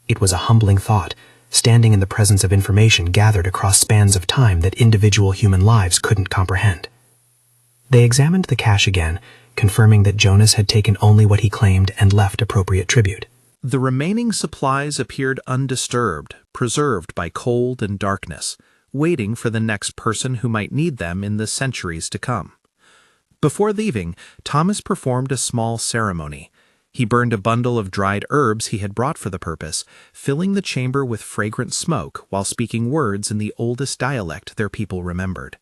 It was a humbling thought, standing in the presence of information gathered across spans of time that individual human lives couldn't comprehend. They examined the cache again, confirming that Jonas had taken only what he claimed and left appropriate tribute. The remaining supplies appeared undisturbed, preserved by cold and darkness, waiting for the next person who might need them in the centuries to come. Before leaving, Thomas performed a small ceremony. He burned a bundle of dried herbs he had brought for the purpose, filling the chamber with fragrant smoke while speaking words in the oldest dialect their people remembered.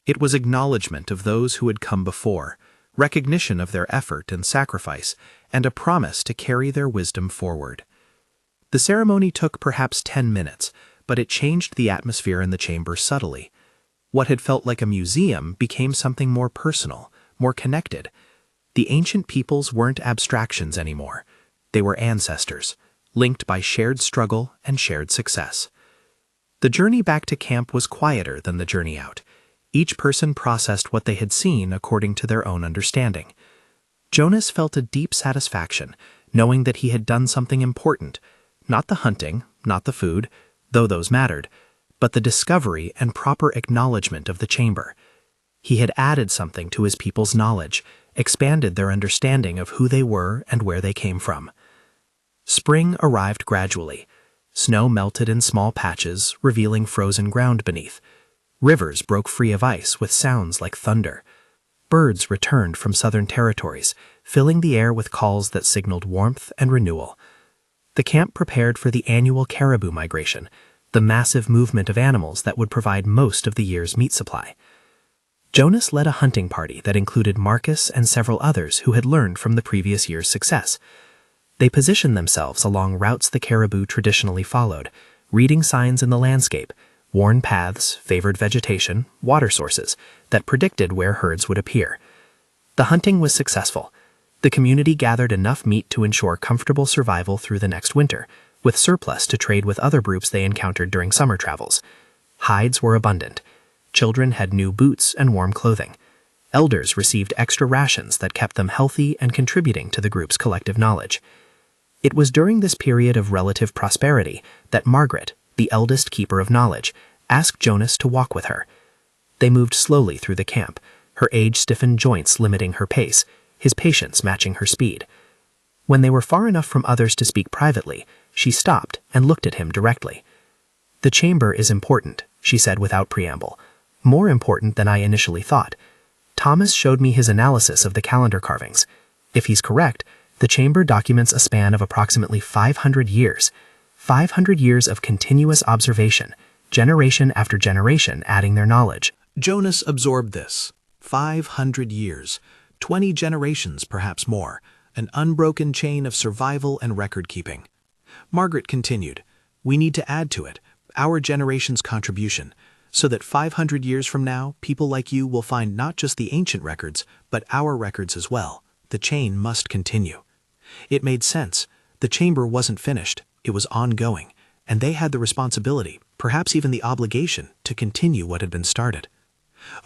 It was acknowledgement of those who had come before, recognition of their effort and sacrifice, and a promise to carry their wisdom forward. The ceremony took perhaps 10 minutes, but it changed the atmosphere in the chamber subtly. What had felt like a museum became something more personal, more connected. The ancient peoples weren't abstractions anymore. They were ancestors, linked by shared struggle and shared success. The journey back to camp was quieter than the journey out. Each person processed what they had seen according to their own understanding. Jonas felt a deep satisfaction, knowing that he had done something important, not the hunting, not the food, though those mattered, but the discovery and proper acknowledgement of the chamber. He had added something to his people's knowledge, expanded their understanding of who they were and where they came from. Spring arrived gradually. Snow melted in small patches, revealing frozen ground beneath. Rivers broke free of ice with sounds like thunder. Birds returned from southern territories, filling the air with calls that signaled warmth and renewal. The camp prepared for the annual caribou migration, the massive movement of animals that would provide most of the year's meat supply. Jonas led a hunting party that included Marcus and several others who had learned from the previous year's success. They positioned themselves along routes the caribou traditionally followed, reading signs in the landscape, worn paths, favored vegetation, water sources that predicted where herds would appear. The hunting was successful. The community gathered enough meat to ensure comfortable survival through the next winter, with surplus to trade with other groups they encountered during summer travels. Hides were abundant. Children had new boots and warm clothing. Elders received extra rations that kept them healthy and contributing to the group's collective knowledge. It was during this period of relative prosperity that Margaret, the eldest keeper of knowledge, asked Jonas to walk with her. They moved slowly through the camp, her age-stiffened joints limiting her pace, his patience matching her speed. When they were far enough from others to speak privately, she stopped and looked at him directly. "The chamber is important," she said without preamble. "More important than I initially thought. Thomas showed me his analysis of the calendar carvings. If he's correct, the chamber documents a span of approximately 500 years. 500 years of continuous observation, generation after generation adding their knowledge." Jonas absorbed this. 500 years, 20 generations, perhaps more, an unbroken chain of survival and record-keeping. Margaret continued, "We need to add to it, our generation's contribution, so that 500 years from now, people like you will find not just the ancient records, but our records as well. The chain must continue." It made sense. The chamber wasn't finished. It was ongoing, and they had the responsibility, perhaps even the obligation, to continue what had been started.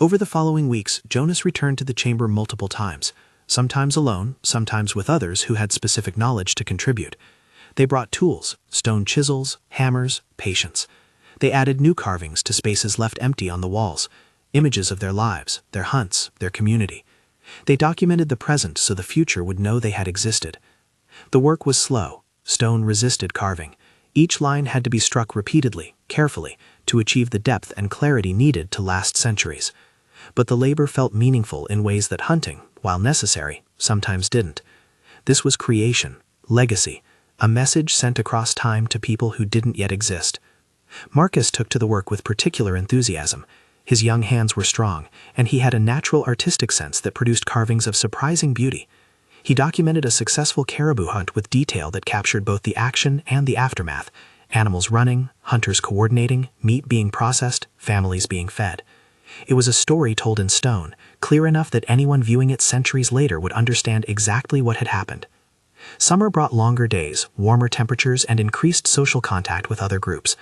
Over the following weeks, Jonas returned to the chamber multiple times, sometimes alone, sometimes with others who had specific knowledge to contribute. They brought tools, stone chisels, hammers, patience. They added new carvings to spaces left empty on the walls, images of their lives, their hunts, their community. They documented the present so the future would know they had existed. The work was slow. Stone resisted carving. Each line had to be struck repeatedly, carefully, to achieve the depth and clarity needed to last centuries. But the labor felt meaningful in ways that hunting, while necessary, sometimes didn't. This was creation, legacy, a message sent across time to people who didn't yet exist. Marcus took to the work with particular enthusiasm. His young hands were strong, and he had a natural artistic sense that produced carvings of surprising beauty. He documented a successful caribou hunt with detail that captured both the action and the aftermath, animals running, hunters coordinating, meat being processed, families being fed. It was a story told in stone, clear enough that anyone viewing it centuries later would understand exactly what had happened. Summer brought longer days, warmer temperatures, and increased social contact with other groups.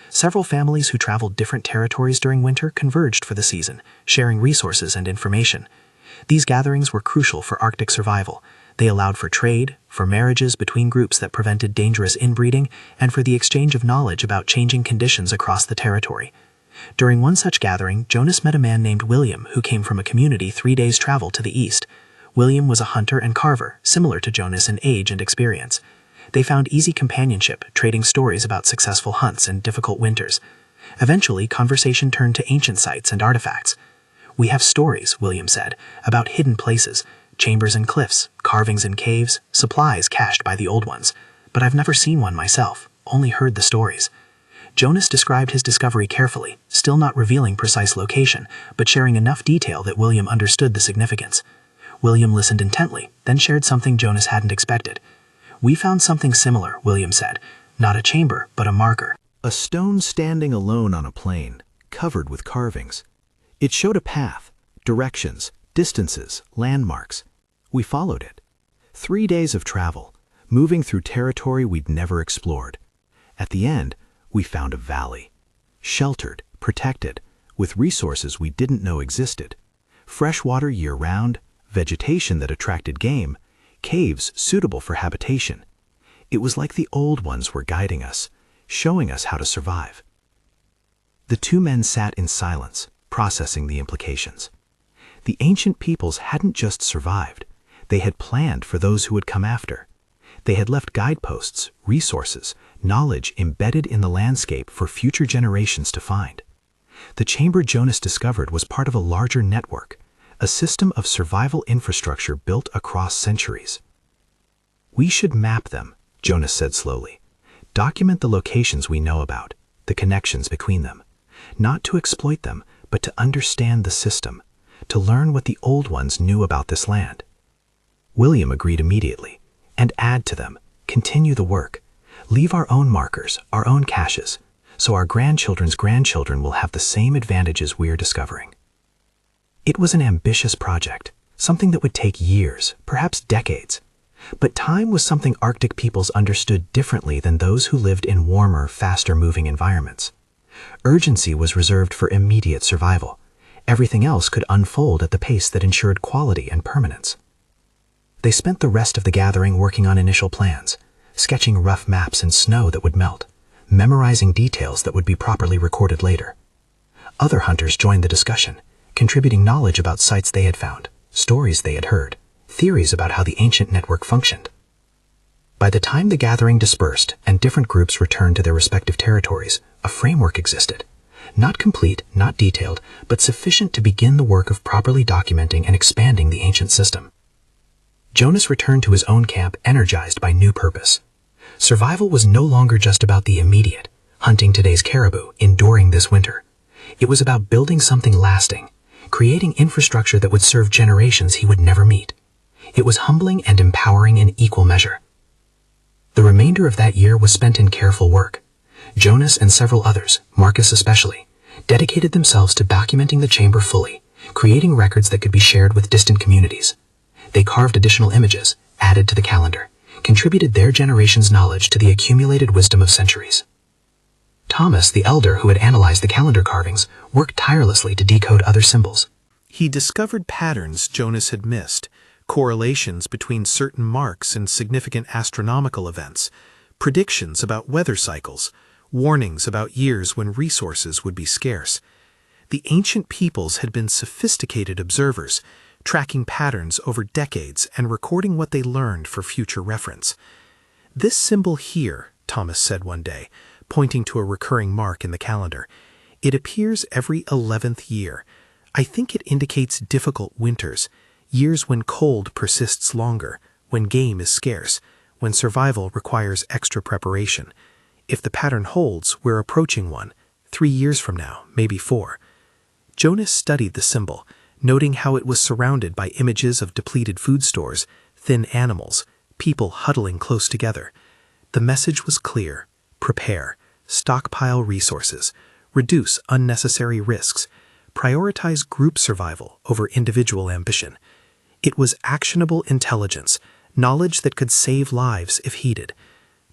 Several families who traveled different territories during winter converged for the season, sharing resources and information. These gatherings were crucial for Arctic survival. They allowed for trade, for marriages between groups that prevented dangerous inbreeding, and for the exchange of knowledge about changing conditions across the territory. During one such gathering, Jonas met a man named William who came from a community 3 days' travel to the east. William was a hunter and carver, similar to Jonas in age and experience. They found easy companionship, trading stories about successful hunts and difficult winters. Eventually, conversation turned to ancient sites and artifacts. "We have stories," William said, "about hidden places, chambers in cliffs, carvings in caves, supplies cached by the old ones. But I've never seen one myself, only heard the stories." Jonas described his discovery carefully, still not revealing precise location, but sharing enough detail that William understood the significance. William listened intently, then shared something Jonas hadn't expected. "We found something similar," William said. "Not a chamber, but a marker." A stone standing alone on a plain, covered with carvings. It showed a path, directions, distances, landmarks. We followed it. 3 days of travel, moving through territory we'd never explored. At the end, we found a valley. Sheltered, protected, with resources we didn't know existed. Fresh water year-round, vegetation that attracted game, caves suitable for habitation. It was like the old ones were guiding us, showing us how to survive. The two men sat in silence, processing the implications. The ancient peoples hadn't just survived. They had planned for those who would come after. They had left guideposts, resources, knowledge embedded in the landscape for future generations to find. The chamber Jonas discovered was part of a larger network, a system of survival infrastructure built across centuries. "We should map them," Jonas said slowly. "Document the locations we know about, the connections between them. Not to exploit them, but to understand the system, to learn what the old ones knew about this land." William agreed immediately. "And add to them, continue the work. Leave our own markers, our own caches, so our grandchildren's grandchildren will have the same advantages we're discovering." It was an ambitious project, something that would take years, perhaps decades. But time was something Arctic peoples understood differently than those who lived in warmer, faster-moving environments. Urgency was reserved for immediate survival. Everything else could unfold at the pace that ensured quality and permanence. They spent the rest of the gathering working on initial plans, sketching rough maps in snow that would melt, memorizing details that would be properly recorded later. Other hunters joined the discussion, contributing knowledge about sites they had found, stories they had heard, theories about how the ancient network functioned. By the time the gathering dispersed and different groups returned to their respective territories, a framework existed. Not complete, not detailed, but sufficient to begin the work of properly documenting and expanding the ancient system. Jonas returned to his own camp energized by new purpose. Survival was no longer just about the immediate, hunting today's caribou, enduring this winter. It was about building something lasting, creating infrastructure that would serve generations he would never meet. It was humbling and empowering in equal measure. The remainder of that year was spent in careful work. Jonas and several others, Marcus especially, dedicated themselves to documenting the chamber fully, creating records that could be shared with distant communities. They carved additional images, added to the calendar, contributed their generation's knowledge to the accumulated wisdom of centuries. Thomas, the elder who had analyzed the calendar carvings, worked tirelessly to decode other symbols. He discovered patterns Jonas had missed, correlations between certain marks and significant astronomical events, predictions about weather cycles, warnings about years when resources would be scarce. The ancient peoples had been sophisticated observers, tracking patterns over decades and recording what they learned for future reference. "This symbol here," Thomas said one day, pointing to a recurring mark in the calendar, "it appears every 11th year. I think it indicates difficult winters, years when cold persists longer, when game is scarce, when survival requires extra preparation. If the pattern holds, we're approaching one, 3 years from now, maybe 4. Jonas studied the symbol, noting how it was surrounded by images of depleted food stores, thin animals, people huddling close together. The message was clear: prepare, stockpile resources, reduce unnecessary risks, prioritize group survival over individual ambition. It was actionable intelligence, knowledge that could save lives if heeded.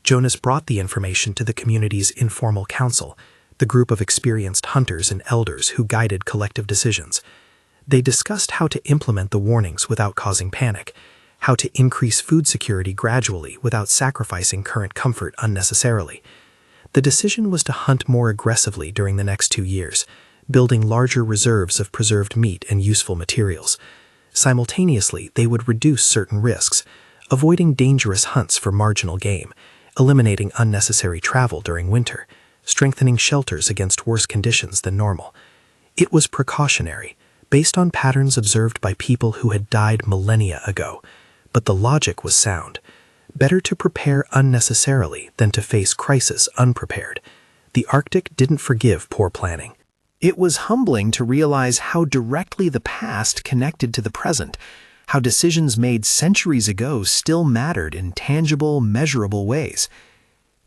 Jonas brought the information to the community's informal council, the group of experienced hunters and elders who guided collective decisions. They discussed how to implement the warnings without causing panic, how to increase food security gradually without sacrificing current comfort unnecessarily. The decision was to hunt more aggressively during the next 2 years, building larger reserves of preserved meat and useful materials. Simultaneously, they would reduce certain risks, avoiding dangerous hunts for marginal game, eliminating unnecessary travel during winter, strengthening shelters against worse conditions than normal. It was precautionary, based on patterns observed by people who had died millennia ago, but the logic was sound. Better to prepare unnecessarily than to face crisis unprepared. The Arctic didn't forgive poor planning. It was humbling to realize how directly the past connected to the present, how decisions made centuries ago still mattered in tangible, measurable ways.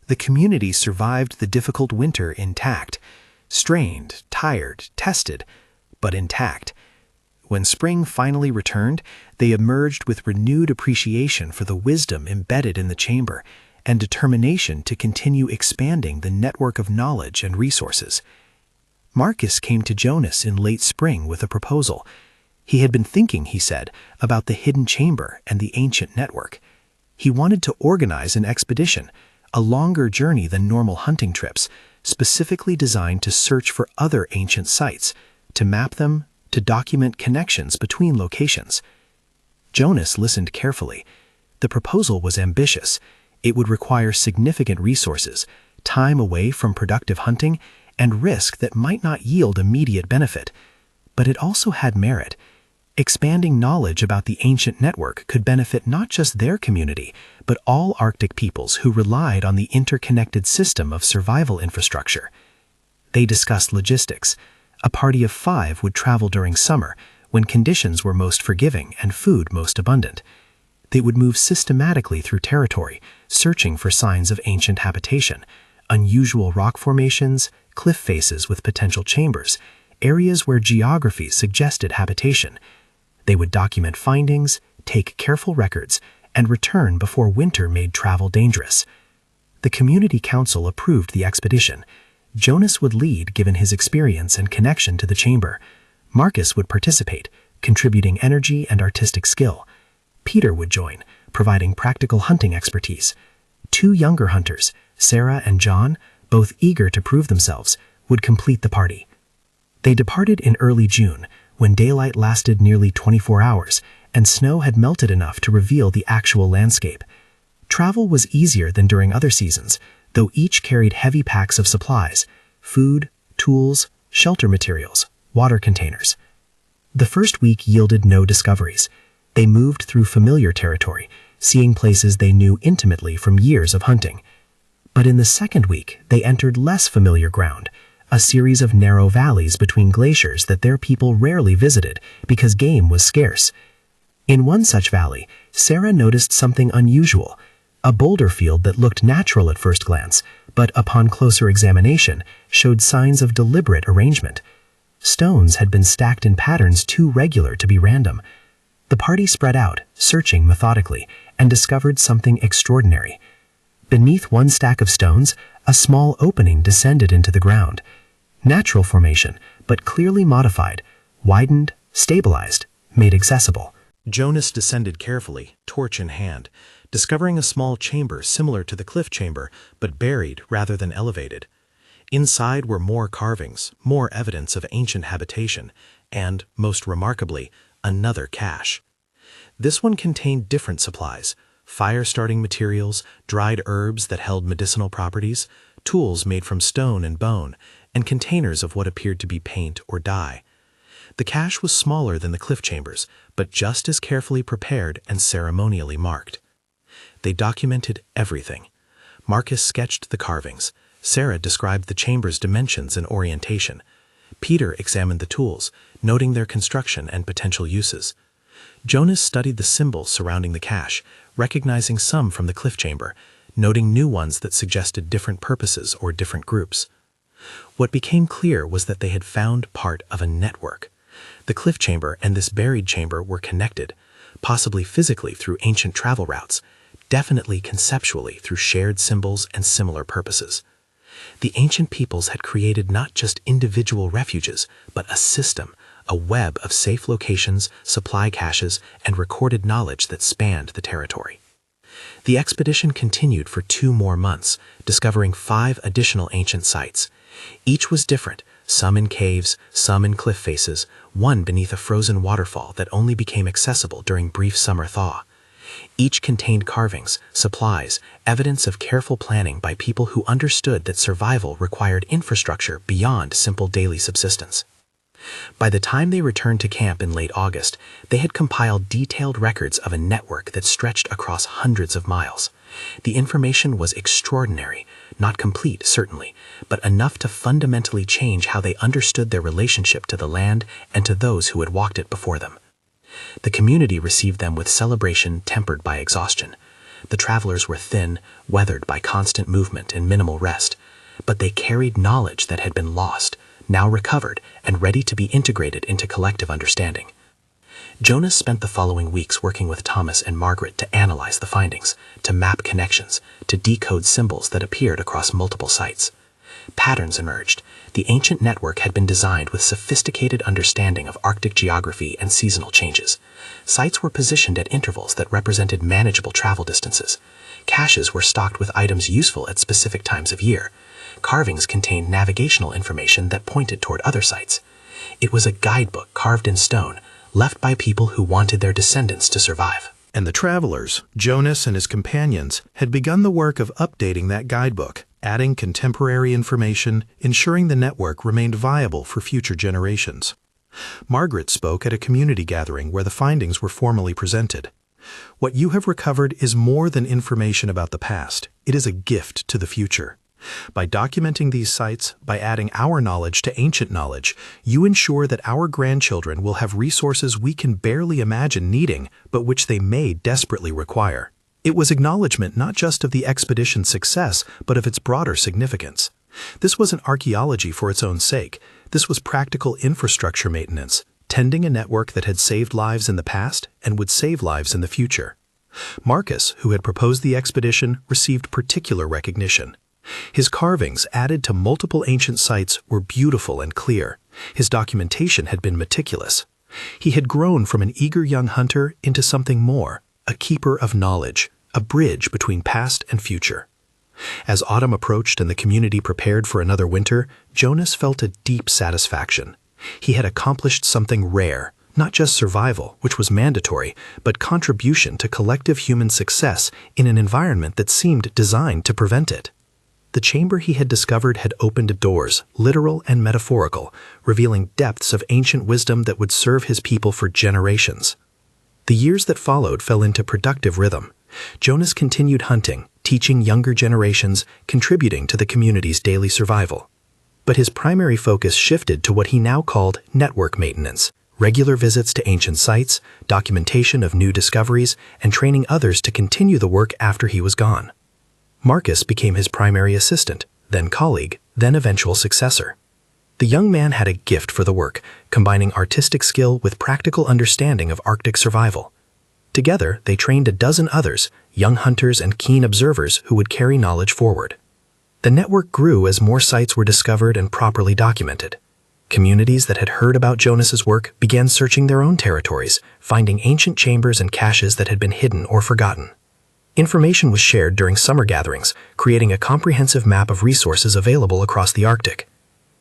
The community survived the difficult winter intact, strained, tired, tested, but intact. When spring finally returned, they emerged with renewed appreciation for the wisdom embedded in the chamber and determination to continue expanding the network of knowledge and resources. Marcus came to Jonas in late spring with a proposal. He had been thinking, he said, about the hidden chamber and the ancient network. He wanted to organize an expedition, a longer journey than normal hunting trips, specifically designed to search for other ancient sites, to map them, to document connections between locations. Jonas listened carefully. The proposal was ambitious. It would require significant resources, time away from productive hunting, and risk that might not yield immediate benefit. But it also had merit. Expanding knowledge about the ancient network could benefit not just their community, but all Arctic peoples who relied on the interconnected system of survival infrastructure. They discussed logistics. A party of 5 would travel during summer, when conditions were most forgiving and food most abundant. They would move systematically through territory, searching for signs of ancient habitation, unusual rock formations, cliff faces with potential chambers, areas where geography suggested habitation. They would document findings, take careful records, and return before winter made travel dangerous. The community council approved the expedition. Jonas would lead given his experience and connection to the chamber. Marcus would participate, contributing energy and artistic skill. Peter would join, providing practical hunting expertise. 2 younger hunters, Sarah and John, both eager to prove themselves, would complete the party. They departed in early June, when daylight lasted nearly 24 hours, and snow had melted enough to reveal the actual landscape. Travel was easier than during other seasons, though each carried heavy packs of supplies: food, tools, shelter materials, water containers. The first week yielded no discoveries. They moved through familiar territory, seeing places they knew intimately from years of hunting. But in the second week, they entered less familiar ground, a series of narrow valleys between glaciers that their people rarely visited because game was scarce. In one such valley, Sarah noticed something unusual, a boulder field that looked natural at first glance, but upon closer examination showed signs of deliberate arrangement. Stones had been stacked in patterns too regular to be random. The party spread out, searching methodically, and discovered something extraordinary. Beneath one stack of stones, a small opening descended into the ground. Natural formation, but clearly modified, widened, stabilized, made accessible. Jonas descended carefully, torch in hand, discovering a small chamber similar to the cliff chamber, but buried rather than elevated. Inside were more carvings, more evidence of ancient habitation, and, most remarkably, another cache. This one contained different supplies: fire-starting materials, dried herbs that held medicinal properties, tools made from stone and bone, and containers of what appeared to be paint or dye. The cache was smaller than the cliff chambers, but just as carefully prepared and ceremonially marked. They documented everything. Marcus sketched the carvings. Sarah described the chamber's dimensions and orientation. Peter examined the tools, noting their construction and potential uses. Jonas studied the symbols surrounding the cache, recognizing some from the cliff chamber, noting new ones that suggested different purposes or different groups. What became clear was that they had found part of a network. The cliff chamber and this buried chamber were connected, possibly physically through ancient travel routes, definitely conceptually through shared symbols and similar purposes. The ancient peoples had created not just individual refuges, but a system, a web of safe locations, supply caches, and recorded knowledge that spanned the territory. The expedition continued for 2 more months, discovering 5 additional ancient sites. Each was different, some in caves, some in cliff faces, one beneath a frozen waterfall that only became accessible during brief summer thaw. Each contained carvings, supplies, evidence of careful planning by people who understood that survival required infrastructure beyond simple daily subsistence. By the time they returned to camp in late August, they had compiled detailed records of a network that stretched across hundreds of miles. The information was extraordinary, not complete, certainly, but enough to fundamentally change how they understood their relationship to the land and to those who had walked it before them. The community received them with celebration tempered by exhaustion. The travelers were thin, weathered by constant movement and minimal rest, but they carried knowledge that had been lost, now recovered and ready to be integrated into collective understanding. Jonas spent the following weeks working with Thomas and Margaret to analyze the findings, to map connections, to decode symbols that appeared across multiple sites. Patterns emerged. The ancient network had been designed with sophisticated understanding of Arctic geography and seasonal changes. Sites were positioned at intervals that represented manageable travel distances. Caches were stocked with items useful at specific times of year. Carvings contained navigational information that pointed toward other sites. It was a guidebook carved in stone, left by people who wanted their descendants to survive. And the travelers, Jonas and his companions, had begun the work of updating that guidebook, adding contemporary information, ensuring the network remained viable for future generations. Margaret spoke at a community gathering where the findings were formally presented. What you have recovered is more than information about the past. It is a gift to the future. By documenting these sites, by adding our knowledge to ancient knowledge, you ensure that our grandchildren will have resources we can barely imagine needing, but which they may desperately require. It was acknowledgement not just of the expedition's success, but of its broader significance. This wasn't archaeology for its own sake. This was practical infrastructure maintenance, tending a network that had saved lives in the past and would save lives in the future. Marcus, who had proposed the expedition, received particular recognition. His carvings, added to multiple ancient sites, were beautiful and clear. His documentation had been meticulous. He had grown from an eager young hunter into something more, a keeper of knowledge, a bridge between past and future. As autumn approached and the community prepared for another winter, Jonas felt a deep satisfaction. He had accomplished something rare, not just survival, which was mandatory, but contribution to collective human success in an environment that seemed designed to prevent it. The chamber he had discovered had opened doors, literal and metaphorical, revealing depths of ancient wisdom that would serve his people for generations. The years that followed fell into productive rhythm. Jonas continued hunting, teaching younger generations, contributing to the community's daily survival. But his primary focus shifted to what he now called network maintenance, regular visits to ancient sites, documentation of new discoveries, and training others to continue the work after he was gone. Marcus became his primary assistant, then colleague, then eventual successor. The young man had a gift for the work, combining artistic skill with practical understanding of Arctic survival. Together, they trained a dozen others, young hunters and keen observers who would carry knowledge forward. The network grew as more sites were discovered and properly documented. Communities that had heard about Jonas's work began searching their own territories, finding ancient chambers and caches that had been hidden or forgotten. Information was shared during summer gatherings, creating a comprehensive map of resources available across the Arctic.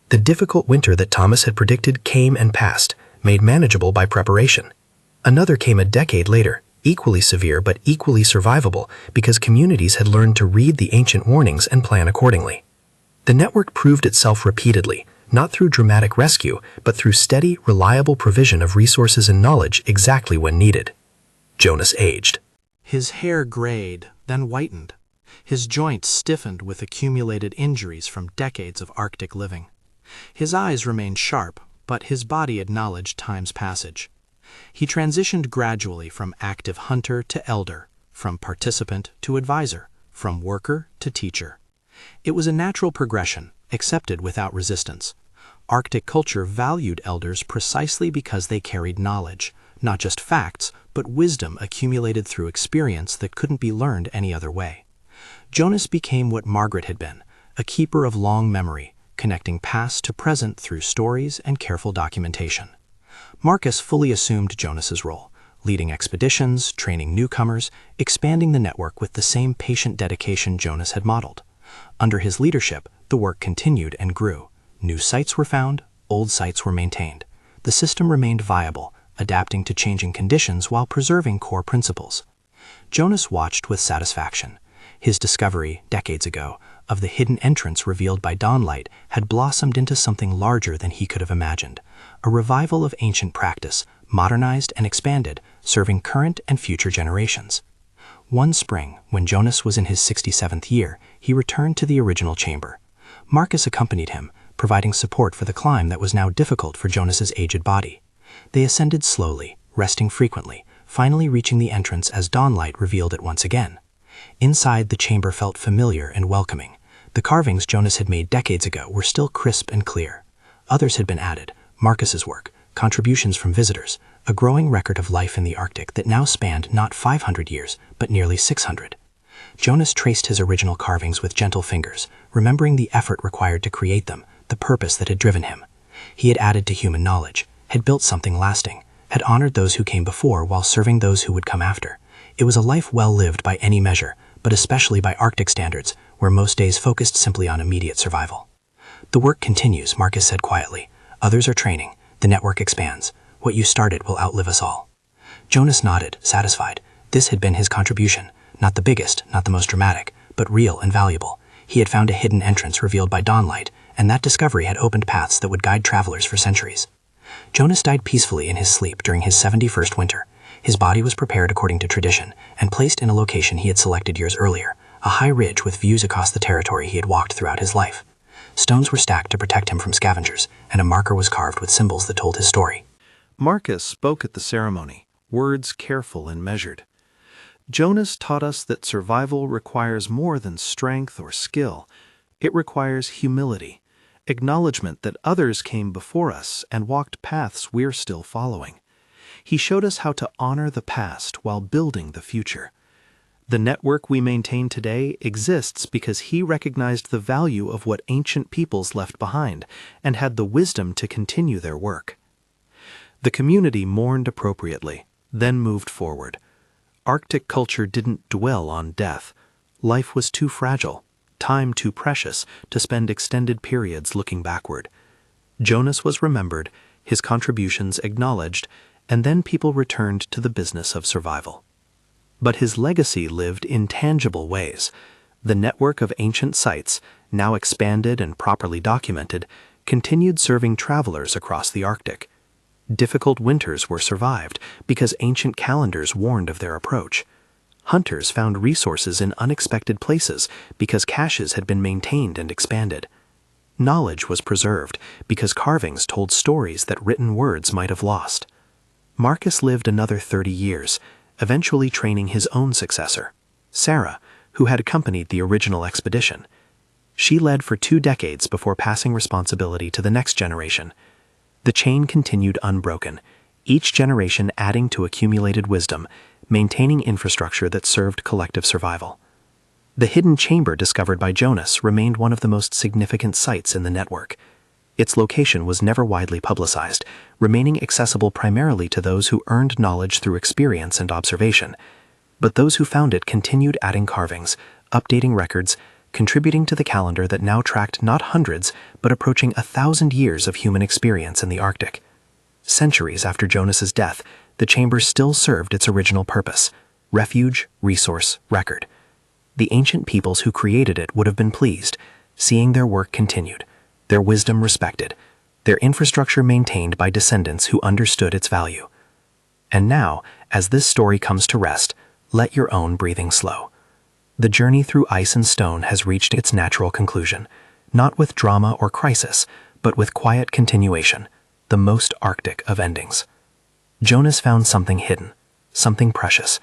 The difficult winter that Thomas had predicted came and passed, made manageable by preparation. Another came a decade later, equally severe but equally survivable because communities had learned to read the ancient warnings and plan accordingly. The network proved itself repeatedly, not through dramatic rescue, but through steady, reliable provision of resources and knowledge exactly when needed. Jonas aged. His hair grayed, then whitened. His joints stiffened with accumulated injuries from decades of Arctic living. His eyes remained sharp, but his body acknowledged time's passage. He transitioned gradually from active hunter to elder, from participant to advisor, from worker to teacher. It was a natural progression, accepted without resistance. Arctic culture valued elders precisely because they carried knowledge, not just facts, but wisdom accumulated through experience that couldn't be learned any other way. Jonas became what Margaret had been, a keeper of long memory, connecting past to present through stories and careful documentation. Marcus fully assumed Jonas's role, leading expeditions, training newcomers, expanding the network with the same patient dedication Jonas had modeled. Under his leadership, the work continued and grew. New sites were found, old sites were maintained. The system remained viable, adapting to changing conditions while preserving core principles. Jonas watched with satisfaction. His discovery, decades ago, of the hidden entrance revealed by dawnlight had blossomed into something larger than he could have imagined, a revival of ancient practice, modernized and expanded, serving current and future generations. One spring, when Jonas was in his 67th year, he returned to the original chamber. Marcus accompanied him, providing support for the climb that was now difficult for Jonas's aged body. They ascended slowly, resting frequently, finally reaching the entrance as dawnlight revealed it once again. Inside, the chamber felt familiar and welcoming. The carvings Jonas had made decades ago were still crisp and clear. Others had been added: Marcus's work, contributions from visitors, a growing record of life in the Arctic that now spanned not 500 years, but nearly 600. Jonas traced his original carvings with gentle fingers, remembering the effort required to create them, the purpose that had driven him. He had added to human knowledge, had built something lasting, had honored those who came before while serving those who would come after. It was a life well lived by any measure, but especially by Arctic standards, where most days focused simply on immediate survival. "The work continues," Marcus said quietly. "Others are training. The network expands. What you started will outlive us all." Jonas nodded, satisfied. This had been his contribution, not the biggest, not the most dramatic, but real and valuable. He had found a hidden entrance revealed by dawnlight, and that discovery had opened paths that would guide travelers for centuries. Jonas died peacefully in his sleep during his 71st winter. His body was prepared according to tradition and placed in a location he had selected years earlier, a high ridge with views across the territory he had walked throughout his life. Stones were stacked to protect him from scavengers, and a marker was carved with symbols that told his story. Marcus spoke at the ceremony, words careful and measured. Jonas taught us that survival requires more than strength or skill. It requires humility, acknowledgement that others came before us and walked paths we're still following. He showed us how to honor the past while building the future. The network we maintain today exists because he recognized the value of what ancient peoples left behind and had the wisdom to continue their work. The community mourned appropriately, then moved forward. Arctic culture didn't dwell on death. Life was too fragile, time too precious to spend extended periods looking backward. Jonas was remembered, his contributions acknowledged, and then people returned to the business of survival. But his legacy lived in tangible ways. The network of ancient sites, now expanded and properly documented, continued serving travelers across the Arctic. Difficult winters were survived because ancient calendars warned of their approach. Hunters found resources in unexpected places because caches had been maintained and expanded. Knowledge was preserved because carvings told stories that written words might have lost. Marcus lived another 30 years, eventually training his own successor, Sarah, who had accompanied the original expedition. She led for 2 decades before passing responsibility to the next generation. The chain continued unbroken, each generation adding to accumulated wisdom, maintaining infrastructure that served collective survival. The hidden chamber discovered by Jonas remained one of the most significant sites in the network. Its location was never widely publicized, remaining accessible primarily to those who earned knowledge through experience and observation. But those who found it continued adding carvings, updating records, contributing to the calendar that now tracked not hundreds, but approaching 1,000 years of human experience in the Arctic. Centuries after Jonas's death, the chamber still served its original purpose: refuge, resource, record. The ancient peoples who created it would have been pleased, seeing their work continued, their wisdom respected, their infrastructure maintained by descendants who understood its value. And now, as this story comes to rest, let your own breathing slow. The journey through ice and stone has reached its natural conclusion, not with drama or crisis, but with quiet continuation, the most Arctic of endings. Jonas found something hidden, something precious,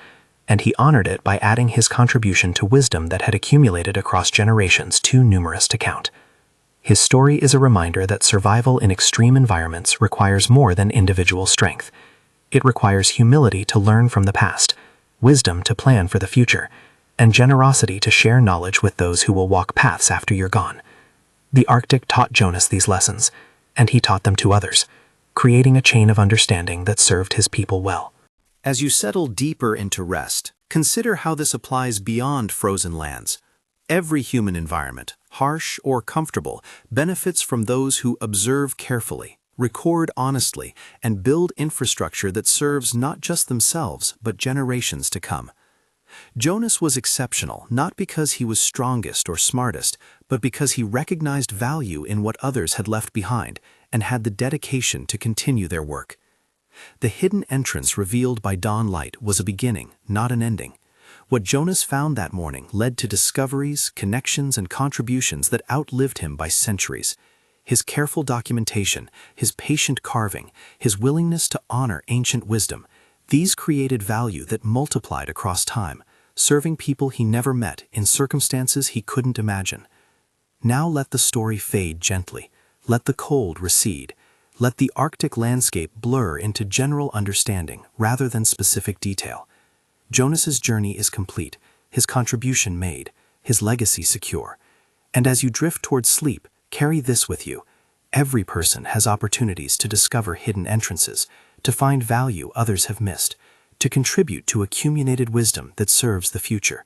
and he honored it by adding his contribution to wisdom that had accumulated across generations too numerous to count. His story is a reminder that survival in extreme environments requires more than individual strength. It requires humility to learn from the past, wisdom to plan for the future, and generosity to share knowledge with those who will walk paths after you're gone. The Arctic taught Jonas these lessons, and he taught them to others, creating a chain of understanding that served his people well. As you settle deeper into rest, consider how this applies beyond frozen lands. Every human environment, harsh or comfortable, benefits from those who observe carefully, record honestly, and build infrastructure that serves not just themselves, but generations to come. Jonas was exceptional not because he was strongest or smartest, but because he recognized value in what others had left behind and had the dedication to continue their work. The hidden entrance revealed by dawn light was a beginning, not an ending. What Jonas found that morning led to discoveries, connections, and contributions that outlived him by centuries. His careful documentation, his patient carving, his willingness to honor ancient wisdom, these created value that multiplied across time, serving people he never met in circumstances he couldn't imagine. Now let the story fade gently. Let the cold recede. Let the Arctic landscape blur into general understanding rather than specific detail. Jonas's journey is complete, his contribution made, his legacy secure. And as you drift towards sleep, carry this with you. Every person has opportunities to discover hidden entrances, to find value others have missed, to contribute to accumulated wisdom that serves the future.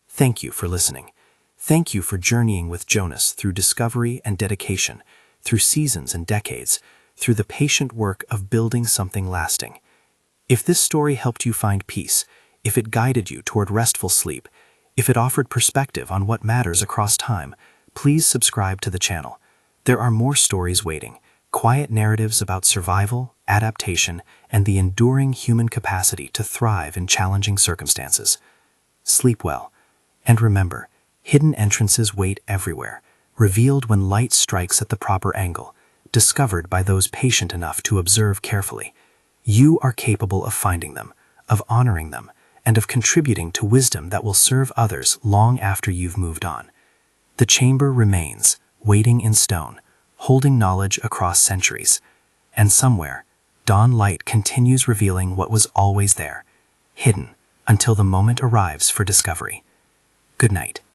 Thank you for listening. Thank you for journeying with Jonas through discovery and dedication, through seasons and decades, through the patient work of building something lasting. If this story helped you find peace, if it guided you toward restful sleep, if it offered perspective on what matters across time, please subscribe to the channel. There are more stories waiting, quiet narratives about survival, adaptation, and the enduring human capacity to thrive in challenging circumstances. Sleep well, and remember, hidden entrances wait everywhere, revealed when light strikes at the proper angle, discovered by those patient enough to observe carefully. You are capable of finding them, of honoring them, and of contributing to wisdom that will serve others long after you've moved on. The chamber remains, waiting in stone, holding knowledge across centuries. And somewhere, dawn light continues revealing what was always there, hidden, until the moment arrives for discovery. Good night.